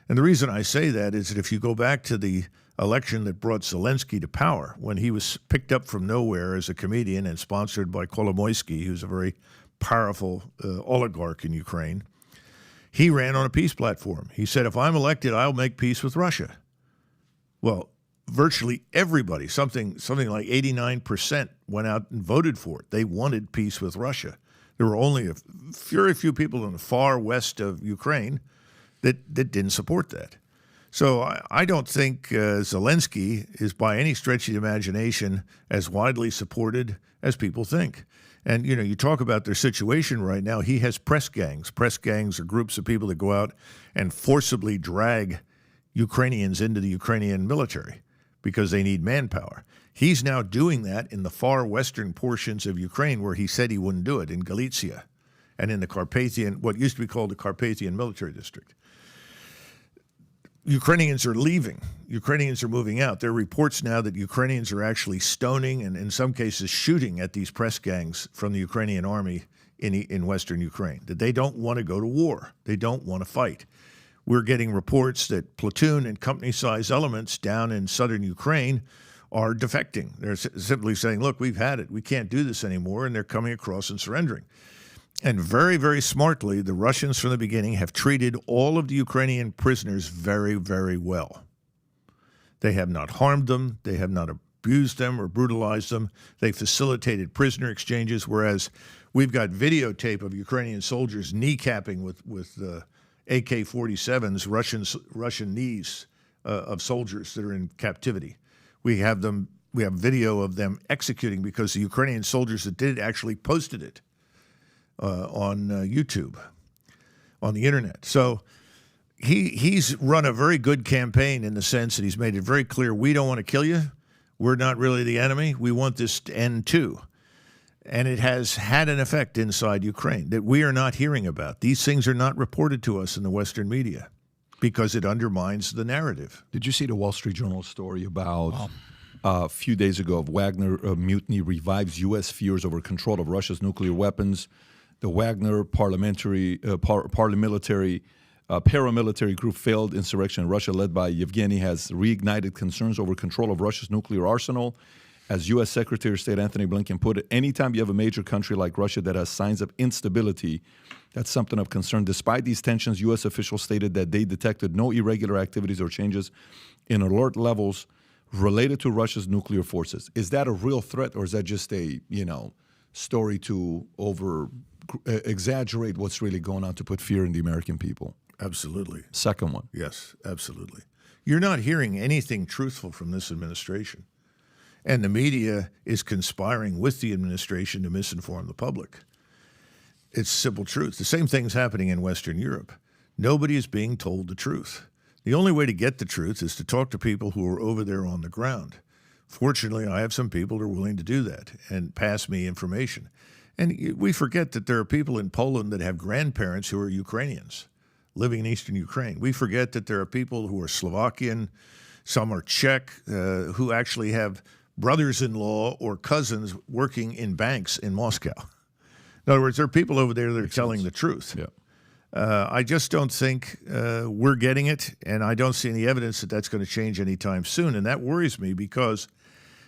And the reason I say that is that if you go back to the election that brought Zelensky to power, when he was picked up from nowhere as a comedian and sponsored by Kolomoisky, who's a very powerful oligarch in Ukraine, he ran on a peace platform. He said, if I'm elected, I'll make peace with Russia. Well, virtually everybody, something like 89%, went out and voted for it. They wanted peace with Russia. There were only very few people in the far west of Ukraine that didn't support that. So I don't think Zelensky is by any stretch of the imagination as widely supported as people think. And, you talk about their situation right now. He has press gangs. Press gangs are groups of people that go out and forcibly drag Ukrainians into the Ukrainian military because they need manpower. He's now doing that in the far western portions of Ukraine where he said he wouldn't do it, in Galicia and in the Carpathian, what used to be called the Carpathian Military District. Ukrainians are leaving. Ukrainians are moving out. There are reports now that Ukrainians are actually stoning and in some cases shooting at these press gangs from the Ukrainian army in western Ukraine, that they don't want to go to war. They don't want to fight. We're getting reports that platoon and company-size elements down in southern Ukraine are defecting. They're simply saying, look, we've had it. We can't do this anymore, and they're coming across and surrendering. And very, very smartly, the Russians from the beginning have treated all of the Ukrainian prisoners very, very well. They have not harmed them. They have not abused them or brutalized them. They facilitated prisoner exchanges, whereas we've got videotape of Ukrainian soldiers kneecapping with AK-47s, Russian knees of soldiers that are in captivity. We have video of them executing because the Ukrainian soldiers that did it actually posted it on YouTube, on the internet. So he's run a very good campaign in the sense that he's made it very clear, we don't want to kill you. We're not really the enemy. We want this to end too. And it has had an effect inside Ukraine that we are not hearing about. These things are not reported to us in the Western media because it undermines the narrative. Did you see the Wall Street Journal story about a few days ago of Wagner mutiny revives U.S. fears over control of Russia's nuclear weapons? The Wagner paramilitary group failed insurrection in Russia led by Yevgeny has reignited concerns over control of Russia's nuclear arsenal. As U.S. Secretary of State Anthony Blinken put it, anytime you have a major country like Russia that has signs of instability, that's something of concern. Despite these tensions, U.S. officials stated that they detected no irregular activities or changes in alert levels related to Russia's nuclear forces. Is that a real threat, or is that just a story to exaggerate what's really going on to put fear in the American people? Absolutely. Second one. Yes, absolutely. You're not hearing anything truthful from this administration. And the media is conspiring with the administration to misinform the public. It's simple truth. The same thing's happening in Western Europe. Nobody is being told the truth. The only way to get the truth is to talk to people who are over there on the ground. Fortunately, I have some people who are willing to do that and pass me information. And we forget that there are people in Poland that have grandparents who are Ukrainians living in eastern Ukraine. We forget that there are people who are Slovakian, some are Czech, who actually have brothers-in-law or cousins working in banks in Moscow. In other words, there are people over there that are telling the truth. Yeah. I just don't think we're getting it, and I don't see any evidence that that's going to change anytime soon. And that worries me because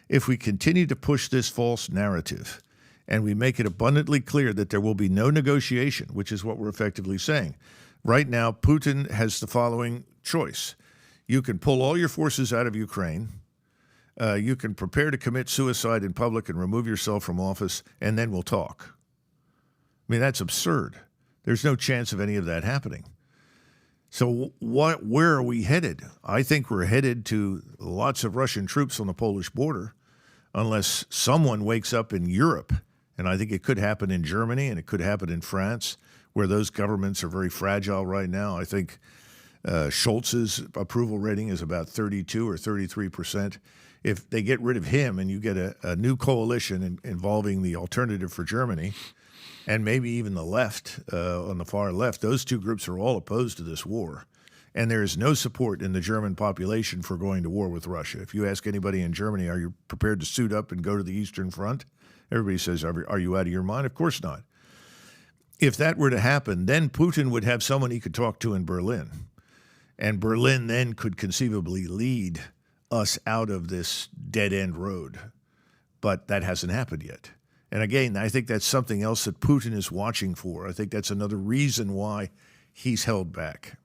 if we continue to push this false narrative and we make it abundantly clear that there will be no negotiation, which is what we're effectively saying, right now Putin has the following choice. You can pull all your forces out of Ukraine. You can prepare to commit suicide in public and remove yourself from office, and then we'll talk. I mean, that's absurd. There's no chance of any of that happening. So where are we headed? I think we're headed to lots of Russian troops on the Polish border unless someone wakes up in Europe. And I think it could happen in Germany and it could happen in France, where those governments are very fragile right now. I think Scholz's approval rating is about 32 or 33%. If they get rid of him and you get a new coalition involving the Alternative for Germany, and maybe even the left, on the far left, those two groups are all opposed to this war. And there is no support in the German population for going to war with Russia. If you ask anybody in Germany, are you prepared to suit up and go to the Eastern Front? Everybody says, are you out of your mind? Of course not. If that were to happen, then Putin would have someone he could talk to in Berlin. And Berlin then could conceivably lead us out of this dead-end road. But that hasn't happened yet. And again, I think that's something else that Putin is watching for. I think that's another reason why he's held back.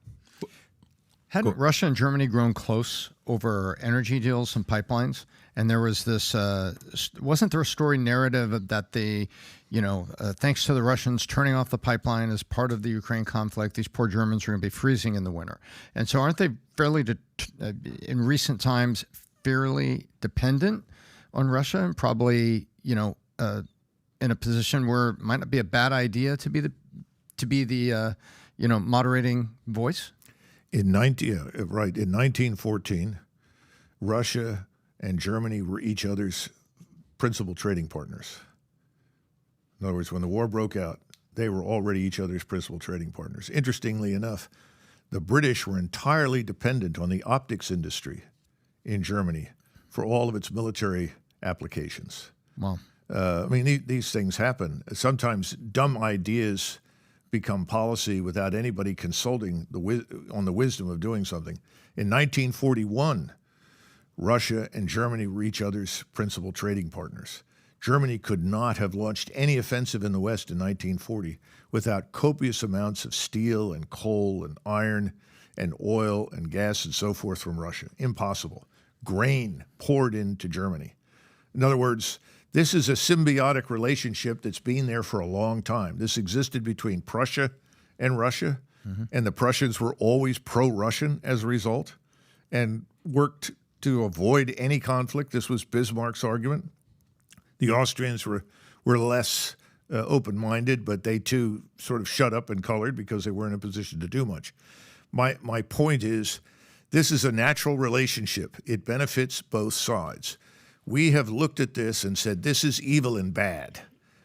Hadn't Russia and Germany grown close over energy deals and pipelines? And there was this, wasn't there a story narrative that thanks to the Russians turning off the pipeline as part of the Ukraine conflict, these poor Germans are going to be freezing in the winter. And so aren't they in recent times, fairly dependent on Russia and probably, in a position where it might not be a bad idea to be the moderating voice? In 1914, Russia and Germany were each other's principal trading partners. In other words, when the war broke out, they were already each other's principal trading partners. Interestingly enough, the British were entirely dependent on the optics industry in Germany for all of its military applications. Wow. These things happen. Sometimes dumb ideas become policy without anybody consulting on the wisdom of doing something. In 1941, Russia and Germany were each other's principal trading partners. Germany could not have launched any offensive in the West in 1940 without copious amounts of steel and coal and iron and oil and gas and so forth from Russia. Impossible. Grain poured into Germany. In other words, this is a symbiotic relationship that's been there for a long time. This existed between Prussia and Russia, and the Prussians were always pro-Russian as a result and worked to avoid any conflict. This was Bismarck's argument. The Austrians were less open-minded, but they too sort of shut up and colored because they weren't in a position to do much. My point is, this is a natural relationship. It benefits both sides. We have looked at this and said this is evil and bad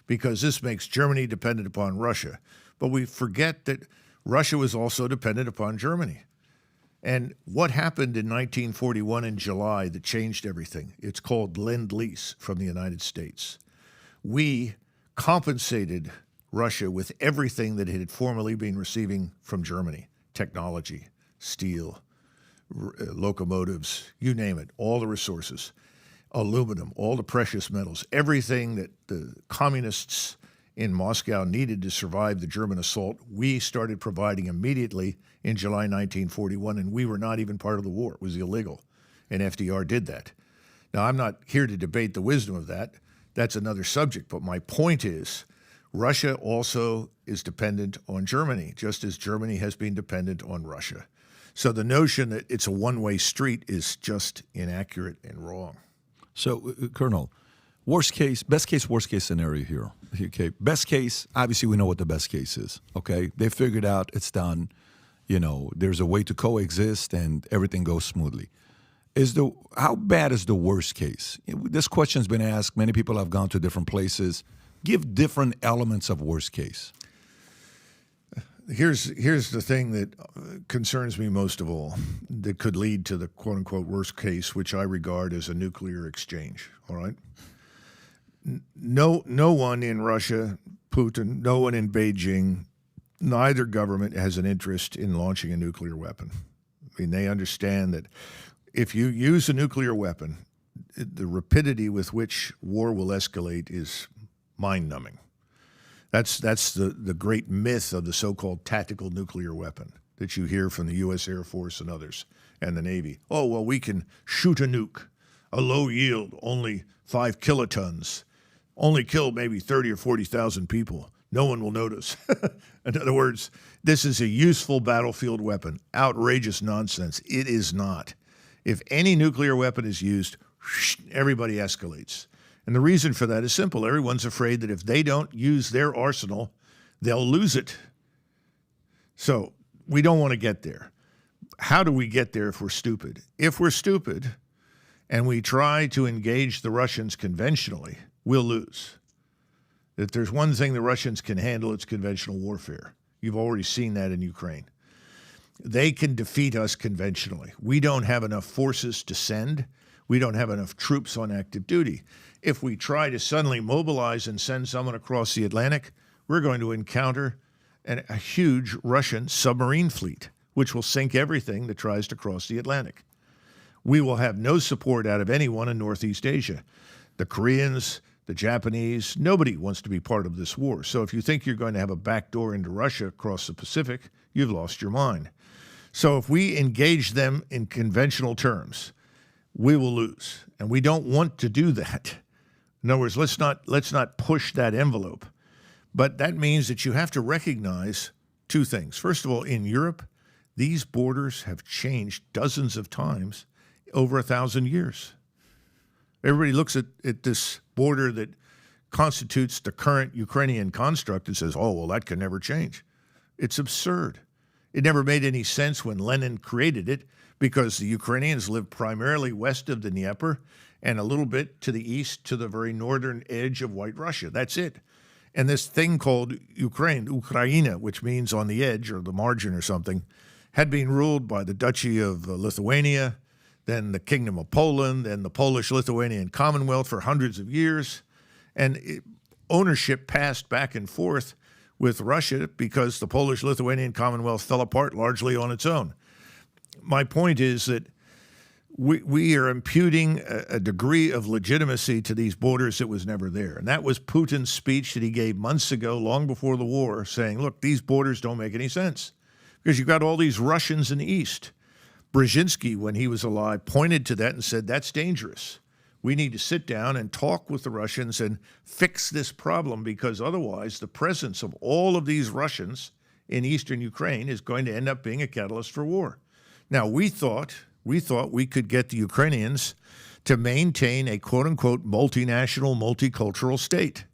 because this makes Germany dependent upon Russia. But we forget that Russia was also dependent upon Germany. And what happened in 1941 in July that changed everything? It's called Lend-Lease from the United States. We compensated Russia with everything that it had formerly been receiving from Germany: technology, steel, locomotives, you name it, all the resources. Aluminum, all the precious metals, everything that the communists in Moscow needed to survive the German assault, we started providing immediately in July 1941, and we were not even part of the war. It was illegal, and FDR did that. Now, I'm not here to debate the wisdom of that. That's another subject, but my point is Russia also is dependent on Germany, just as Germany has been dependent on Russia. So the notion that it's a one-way street is just inaccurate and wrong. So, Colonel, best case, worst case scenario here. Okay, best case, obviously we know what the best case is. Okay, they figured out it's done. There's a way to coexist and everything goes smoothly. How bad is the worst case? This question's been asked. Many people have gone to different places. Give different elements of worst case. Here's the thing that concerns me most of all, that could lead to the quote-unquote worst case, which I regard as a nuclear exchange, all right? No one in Russia Putin, no one in Beijing, neither government has an interest in launching a nuclear weapon. I mean, they understand that if you use a nuclear weapon, the rapidity with which war will escalate is mind-numbing. That's the great myth of the so-called tactical nuclear weapon that you hear from the U.S. Air Force and others and the Navy. Oh, well, we can shoot a nuke, a low yield, only 5 kilotons, only kill maybe 30 or 40,000 people. No one will notice. In other words, this is a useful battlefield weapon. Outrageous nonsense. It is not. If any nuclear weapon is used, everybody escalates. And the reason for that is simple. Everyone's afraid that if they don't use their arsenal, they'll lose it. So we don't want to get there. How do we get there if we're stupid? If we're stupid and we try to engage the Russians conventionally, we'll lose. If there's one thing the Russians can handle, it's conventional warfare. You've already seen that in Ukraine. They can defeat us conventionally. We don't have enough forces to send. We don't have enough troops on active duty. If we try to suddenly mobilize and send someone across the Atlantic, we're going to encounter a huge Russian submarine fleet, which will sink everything that tries to cross the Atlantic. We will have no support out of anyone in Northeast Asia. The Koreans, the Japanese, nobody wants to be part of this war. So if you think you're going to have a backdoor into Russia across the Pacific, you've lost your mind. So if we engage them in conventional terms, we will lose. And we don't want to do that. In other words, let's not push that envelope. But that means that you have to recognize two things. First of all, in Europe, these borders have changed dozens of times over 1,000 years. Everybody looks at this border that constitutes the current Ukrainian construct and says, oh, well, that can never change. It's absurd. It never made any sense when Lenin created it because the Ukrainians lived primarily west of the Dnieper and a little bit to the east to the very northern edge of White Russia. That's it. And this thing called Ukraina, which means on the edge or the margin or something, had been ruled by the Duchy of Lithuania, then the Kingdom of Poland, then the Polish-Lithuanian Commonwealth for hundreds of years. And ownership passed back and forth with Russia because the Polish-Lithuanian Commonwealth fell apart largely on its own. My point is that we are imputing a degree of legitimacy to these borders that was never there. And that was Putin's speech that he gave months ago, long before the war, saying, look, these borders don't make any sense because you've got all these Russians in the east. Brzezinski, when he was alive, pointed to that and said, that's dangerous. We need to sit down and talk with the Russians and fix this problem because otherwise the presence of all of these Russians in eastern Ukraine is going to end up being a catalyst for war. Now, we thought we could get the Ukrainians to maintain a quote-unquote multinational, multicultural state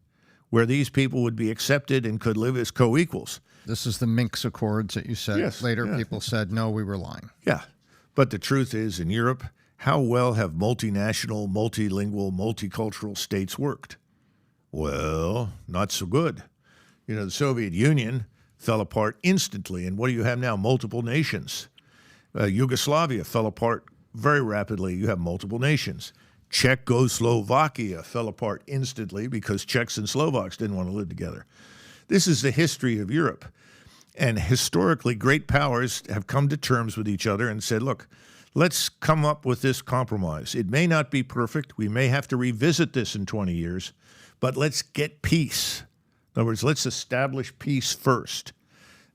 where these people would be accepted and could live as co-equals. This is the Minsk Accords that you said. Yes, Later, yeah. people said, no, we were lying. Yeah. But the truth is, in Europe, how well have multinational, multilingual, multicultural states worked? Well, not so good. You know, the Soviet Union fell apart instantly. And what do you have now? Multiple nations. Yugoslavia fell apart very rapidly. You have multiple nations. Czechoslovakia fell apart instantly because Czechs and Slovaks didn't want to live together. This is the history of Europe. And historically, great powers have come to terms with each other and said, look, let's come up with this compromise. It may not be perfect. We may have to revisit this in 20 years, but let's get peace. In other words, let's establish peace first.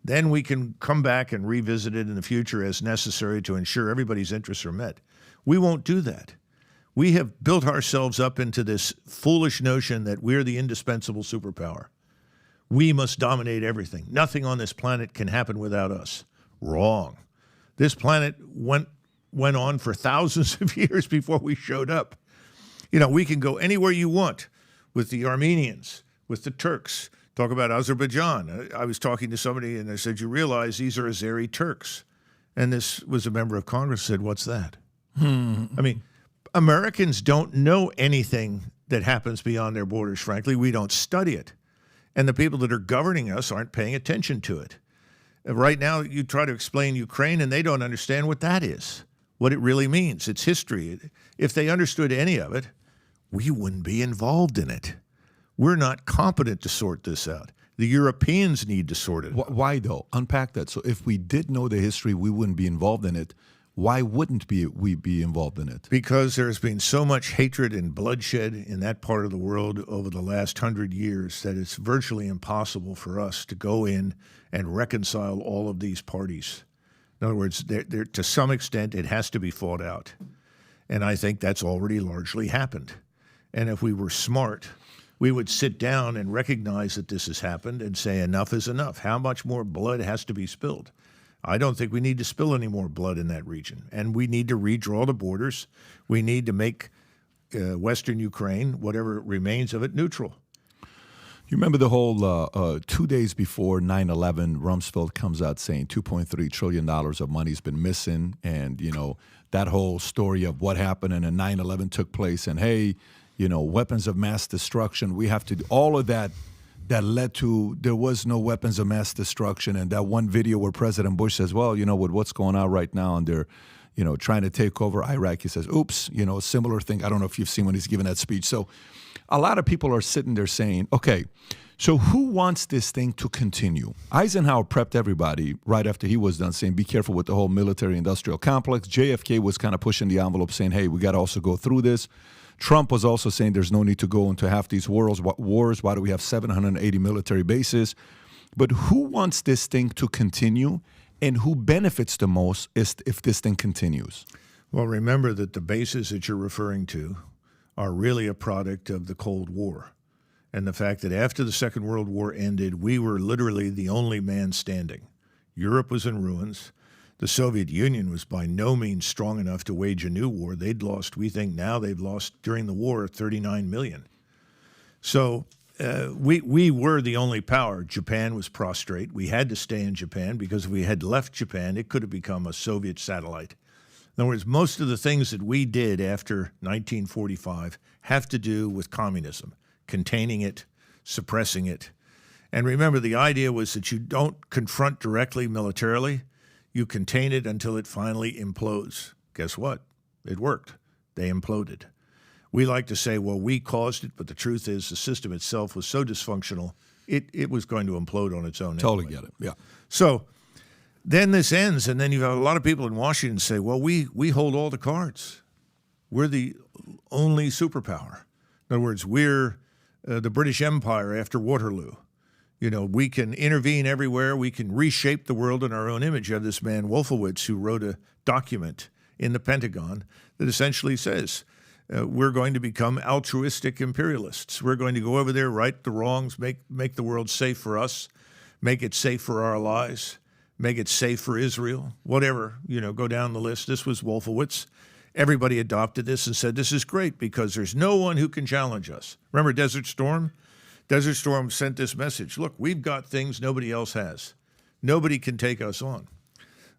Then we can come back and revisit it in the future as necessary to ensure everybody's interests are met. We won't do that. We have built ourselves up into this foolish notion that we're the indispensable superpower. We must dominate everything. Nothing on this planet can happen without us. Wrong. This planet went on for thousands of years before we showed up. You know, we can go anywhere you want with the Armenians, with the Turks. Talk about Azerbaijan. I was talking to somebody and I said, you realize these are Azeri Turks. And this was a member of Congress said, what's that? I mean, Americans don't know anything that happens beyond their borders, frankly. We don't study it. And the people that are governing us aren't paying attention to it. Right now, you try to explain Ukraine and they don't understand what that is, what it really means. It's history. If they understood any of it, we wouldn't be involved in it. We're not competent to sort this out. The Europeans need to sort it out. Why though? Unpack that. So if we did know the history, we wouldn't be involved in it. Why wouldn't we be involved in it? Because there's been so much hatred and bloodshed in that part of the world over the last 100 years that it's virtually impossible for us to go in and reconcile all of these parties. In other words, to some extent, it has to be fought out. And I think that's already largely happened. And if we were smart, we would sit down and recognize that this has happened and say enough is enough. How much more blood has to be spilled? I don't think we need to spill any more blood in that region. And we need to redraw the borders. We need to make Western Ukraine, whatever remains of it, neutral. You remember the whole 2 days before 9/11, Rumsfeld comes out saying $2.3 trillion of money's been missing. And, that whole story of what happened and then 9/11 took place. And, hey, weapons of mass destruction. We have to do all of that. That led to there was no weapons of mass destruction. And that one video where President Bush says, well, with what's going on right now and they're, trying to take over Iraq, he says, oops, a similar thing. I don't know if you've seen when he's giving that speech. So a lot of people are sitting there saying, okay, so who wants this thing to continue? Eisenhower prepped everybody right after he was done saying, be careful with the whole military-industrial complex. JFK was kind of pushing the envelope saying, hey, we got to also go through this. Trump was also saying there's no need to go into half these wars. Why do we have 780 military bases? But who wants this thing to continue, and who benefits the most if this thing continues? Well, remember that the bases that you're referring to are really a product of the Cold War. And the fact that after the Second World War ended, we were literally the only man standing. Europe was in ruins. The Soviet Union was by no means strong enough to wage a new war. They'd lost, we think now they've lost during the war 39 million. So we were the only power. Japan was prostrate. We had to stay in Japan because if we had left Japan, it could have become a Soviet satellite. In other words, most of the things that we did after 1945 have to do with communism, containing it, suppressing it. And remember, the idea was that you don't confront directly militarily. You contain it until it finally implodes. Guess what? It worked. They imploded. We like to say, well, we caused it, but the truth is the system itself was so dysfunctional, it was going to implode on its own. Totally anyway. get it, yeah. So then this ends, and then you have a lot of people in Washington say, well, we hold all the cards. We're the only superpower. In other words, we're the British Empire after Waterloo. We can intervene everywhere. We can reshape the world in our own image. You have this man, Wolfowitz, who wrote a document in the Pentagon that essentially says, we're going to become altruistic imperialists. We're going to go over there, right the wrongs, make the world safe for us, make it safe for our allies, make it safe for Israel, whatever, go down the list. This was Wolfowitz. Everybody adopted this and said, this is great because there's no one who can challenge us. Remember Desert Storm? Desert Storm sent this message. Look, we've got things nobody else has. Nobody can take us on.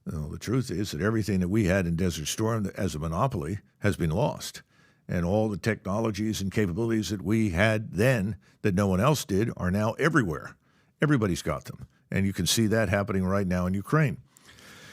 Well, the truth is that everything that we had in Desert Storm as a monopoly has been lost. And all the technologies and capabilities that we had then that no one else did are now everywhere. Everybody's got them. And you can see that happening right now in Ukraine.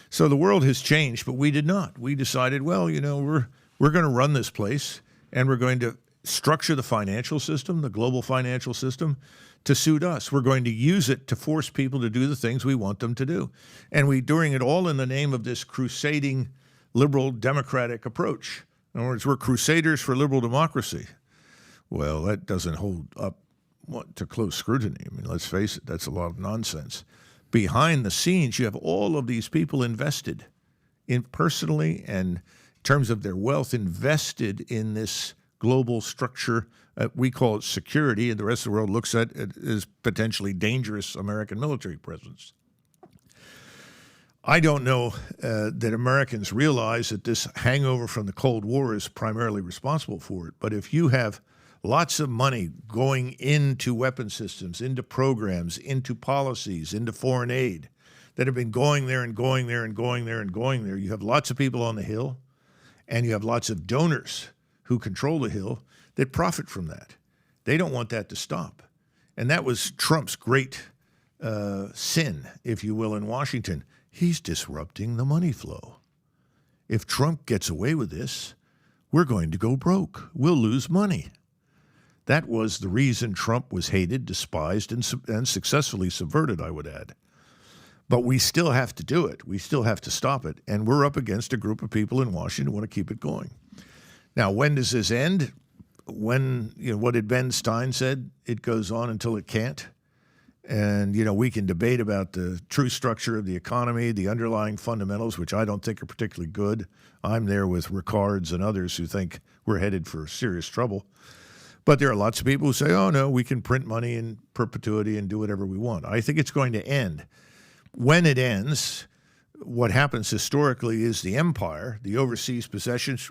So the world has changed, but we did not. We decided, well, we're going to run this place, and we're going to structure the financial system, the global financial system, to suit us. We're going to use it to force people to do the things we want them to do. And we're doing it all in the name of this crusading liberal democratic approach. In other words, we're crusaders for liberal democracy. Well, that doesn't hold up to close scrutiny. I mean, let's face it, that's a lot of nonsense. Behind the scenes, you have all of these people invested in personally and in terms of their wealth invested in this global structure. We call it security, and the rest of the world looks at it as potentially dangerous American military presence. I don't know that Americans realize that this hangover from the Cold War is primarily responsible for it. But if you have lots of money going into weapon systems, into programs, into policies, into foreign aid that have been going there and going there and going there and going there, you have lots of people on the Hill, and you have lots of donors who control the Hill that profit from that. They don't want that to stop. And that was Trump's great sin, if you will, in Washington. He's disrupting the money flow. If Trump gets away with this, we're going to go broke. We'll lose money. That was the reason Trump was hated, despised, and successfully subverted, I would add. But we still have to do it. We still have to stop it. And we're up against a group of people in Washington who want to keep it going. Now, when does this end? When, what did Ben Stein said? It goes on until it can't. And, we can debate about the true structure of the economy, the underlying fundamentals, which I don't think are particularly good. I'm there with Ricards and others who think we're headed for serious trouble. But there are lots of people who say, oh, no, we can print money in perpetuity and do whatever we want. I think it's going to end. When it ends, what happens historically is the empire, the overseas possessions,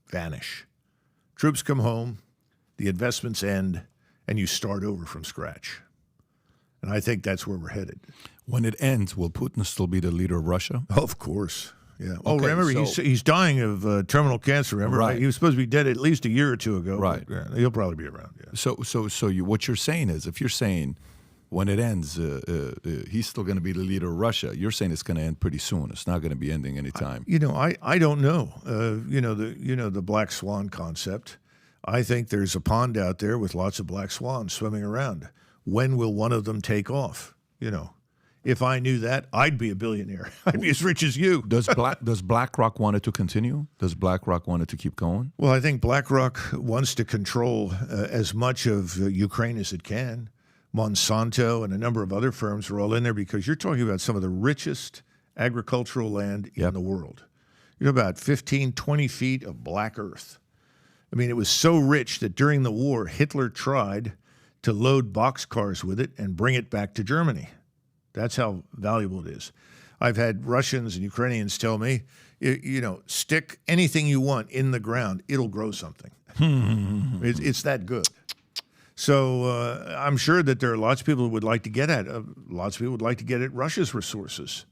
vanish. Troops come home, the investments end, and you start over from scratch. And I think that's where we're headed. When it ends, will Putin still be the leader of Russia? Of course. Yeah. Okay, remember, he's dying of terminal cancer. Remember, right? He was supposed to be dead at least a year or two ago. Right. But, he'll probably be around. Yeah. So what you're saying is, if you're saying when it ends, he's still going to be the leader of Russia, you're saying it's going to end pretty soon. It's not going to be ending anytime. I don't know. The black swan concept. I think there's a pond out there with lots of black swans swimming around. When will one of them take off? If I knew that, I'd be a billionaire. I'd be as rich as you. Does BlackRock want it to continue? Does BlackRock want it to keep going? Well, I think BlackRock wants to control as much of Ukraine as it can. Monsanto and a number of other firms are all in there because you're talking about some of the richest agricultural land in the world. About 15, 20 feet of black earth. I mean, it was so rich that during the war, Hitler tried to load boxcars with it and bring it back to Germany. That's how valuable it is. I've had Russians and Ukrainians tell me, stick anything you want in the ground, it'll grow something. It's that good. So I'm sure that there are lots of people who would like to get at lots of people would like to get at Russia's resources.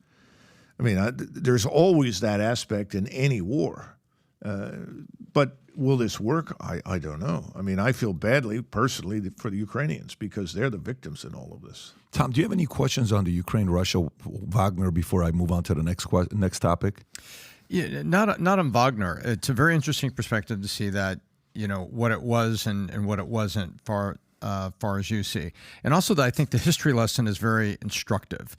I mean, there's always that aspect in any war. But will this work? I don't know. I mean, I feel badly, personally, for the Ukrainians because they're the victims in all of this. Tom, do you have any questions on the Ukraine-Russia Wagner before I move on to the next topic? Yeah, not on Wagner. It's a very interesting perspective to see that, what it was and what it wasn't far as you see. And also that I think the history lesson is very instructive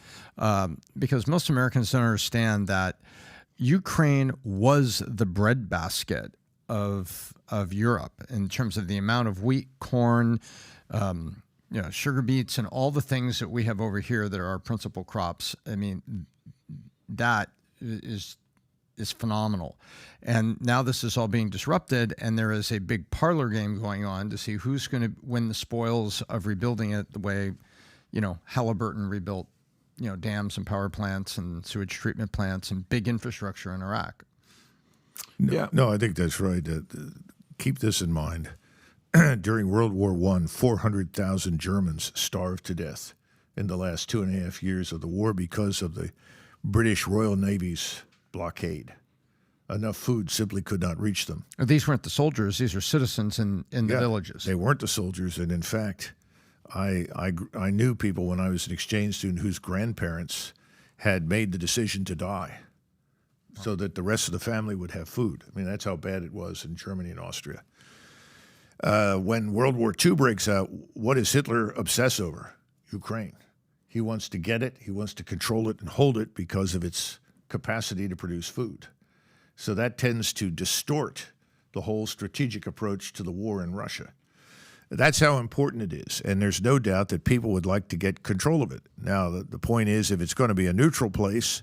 because most Americans don't understand that Ukraine was the breadbasket of Europe in terms of the amount of wheat, corn, sugar beets, and all the things that we have over here that are our principal crops. I mean, that is phenomenal. And now this is all being disrupted, and there is a big parlor game going on to see who's going to win the spoils of rebuilding it the way, Halliburton rebuilt, dams and power plants and sewage treatment plants and big infrastructure in Iraq. No, I think that's right. Keep this in mind. During World War I, 400,000 Germans starved to death in the last 2.5 years of the war because of the British Royal Navy's blockade. Enough food simply could not reach them. These weren't the soldiers; these are citizens in the villages. They weren't the soldiers, and in fact, I knew people when I was an exchange student whose grandparents had made the decision to die so that the rest of the family would have food. I mean, that's how bad it was in Germany and Austria. When World War II breaks out, what does Hitler obsess over? Ukraine. He wants to get it. He wants to control it and hold it because of its capacity to produce food. So that tends to distort the whole strategic approach to the war in Russia. That's how important it is, and there's no doubt that people would like to get control of it. Now, the point is, if it's going to be a neutral place,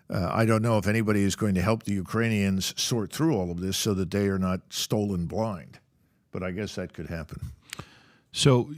I don't know if anybody is going to help the Ukrainians sort through all of this so that they are not stolen blind. But I guess that could happen. So...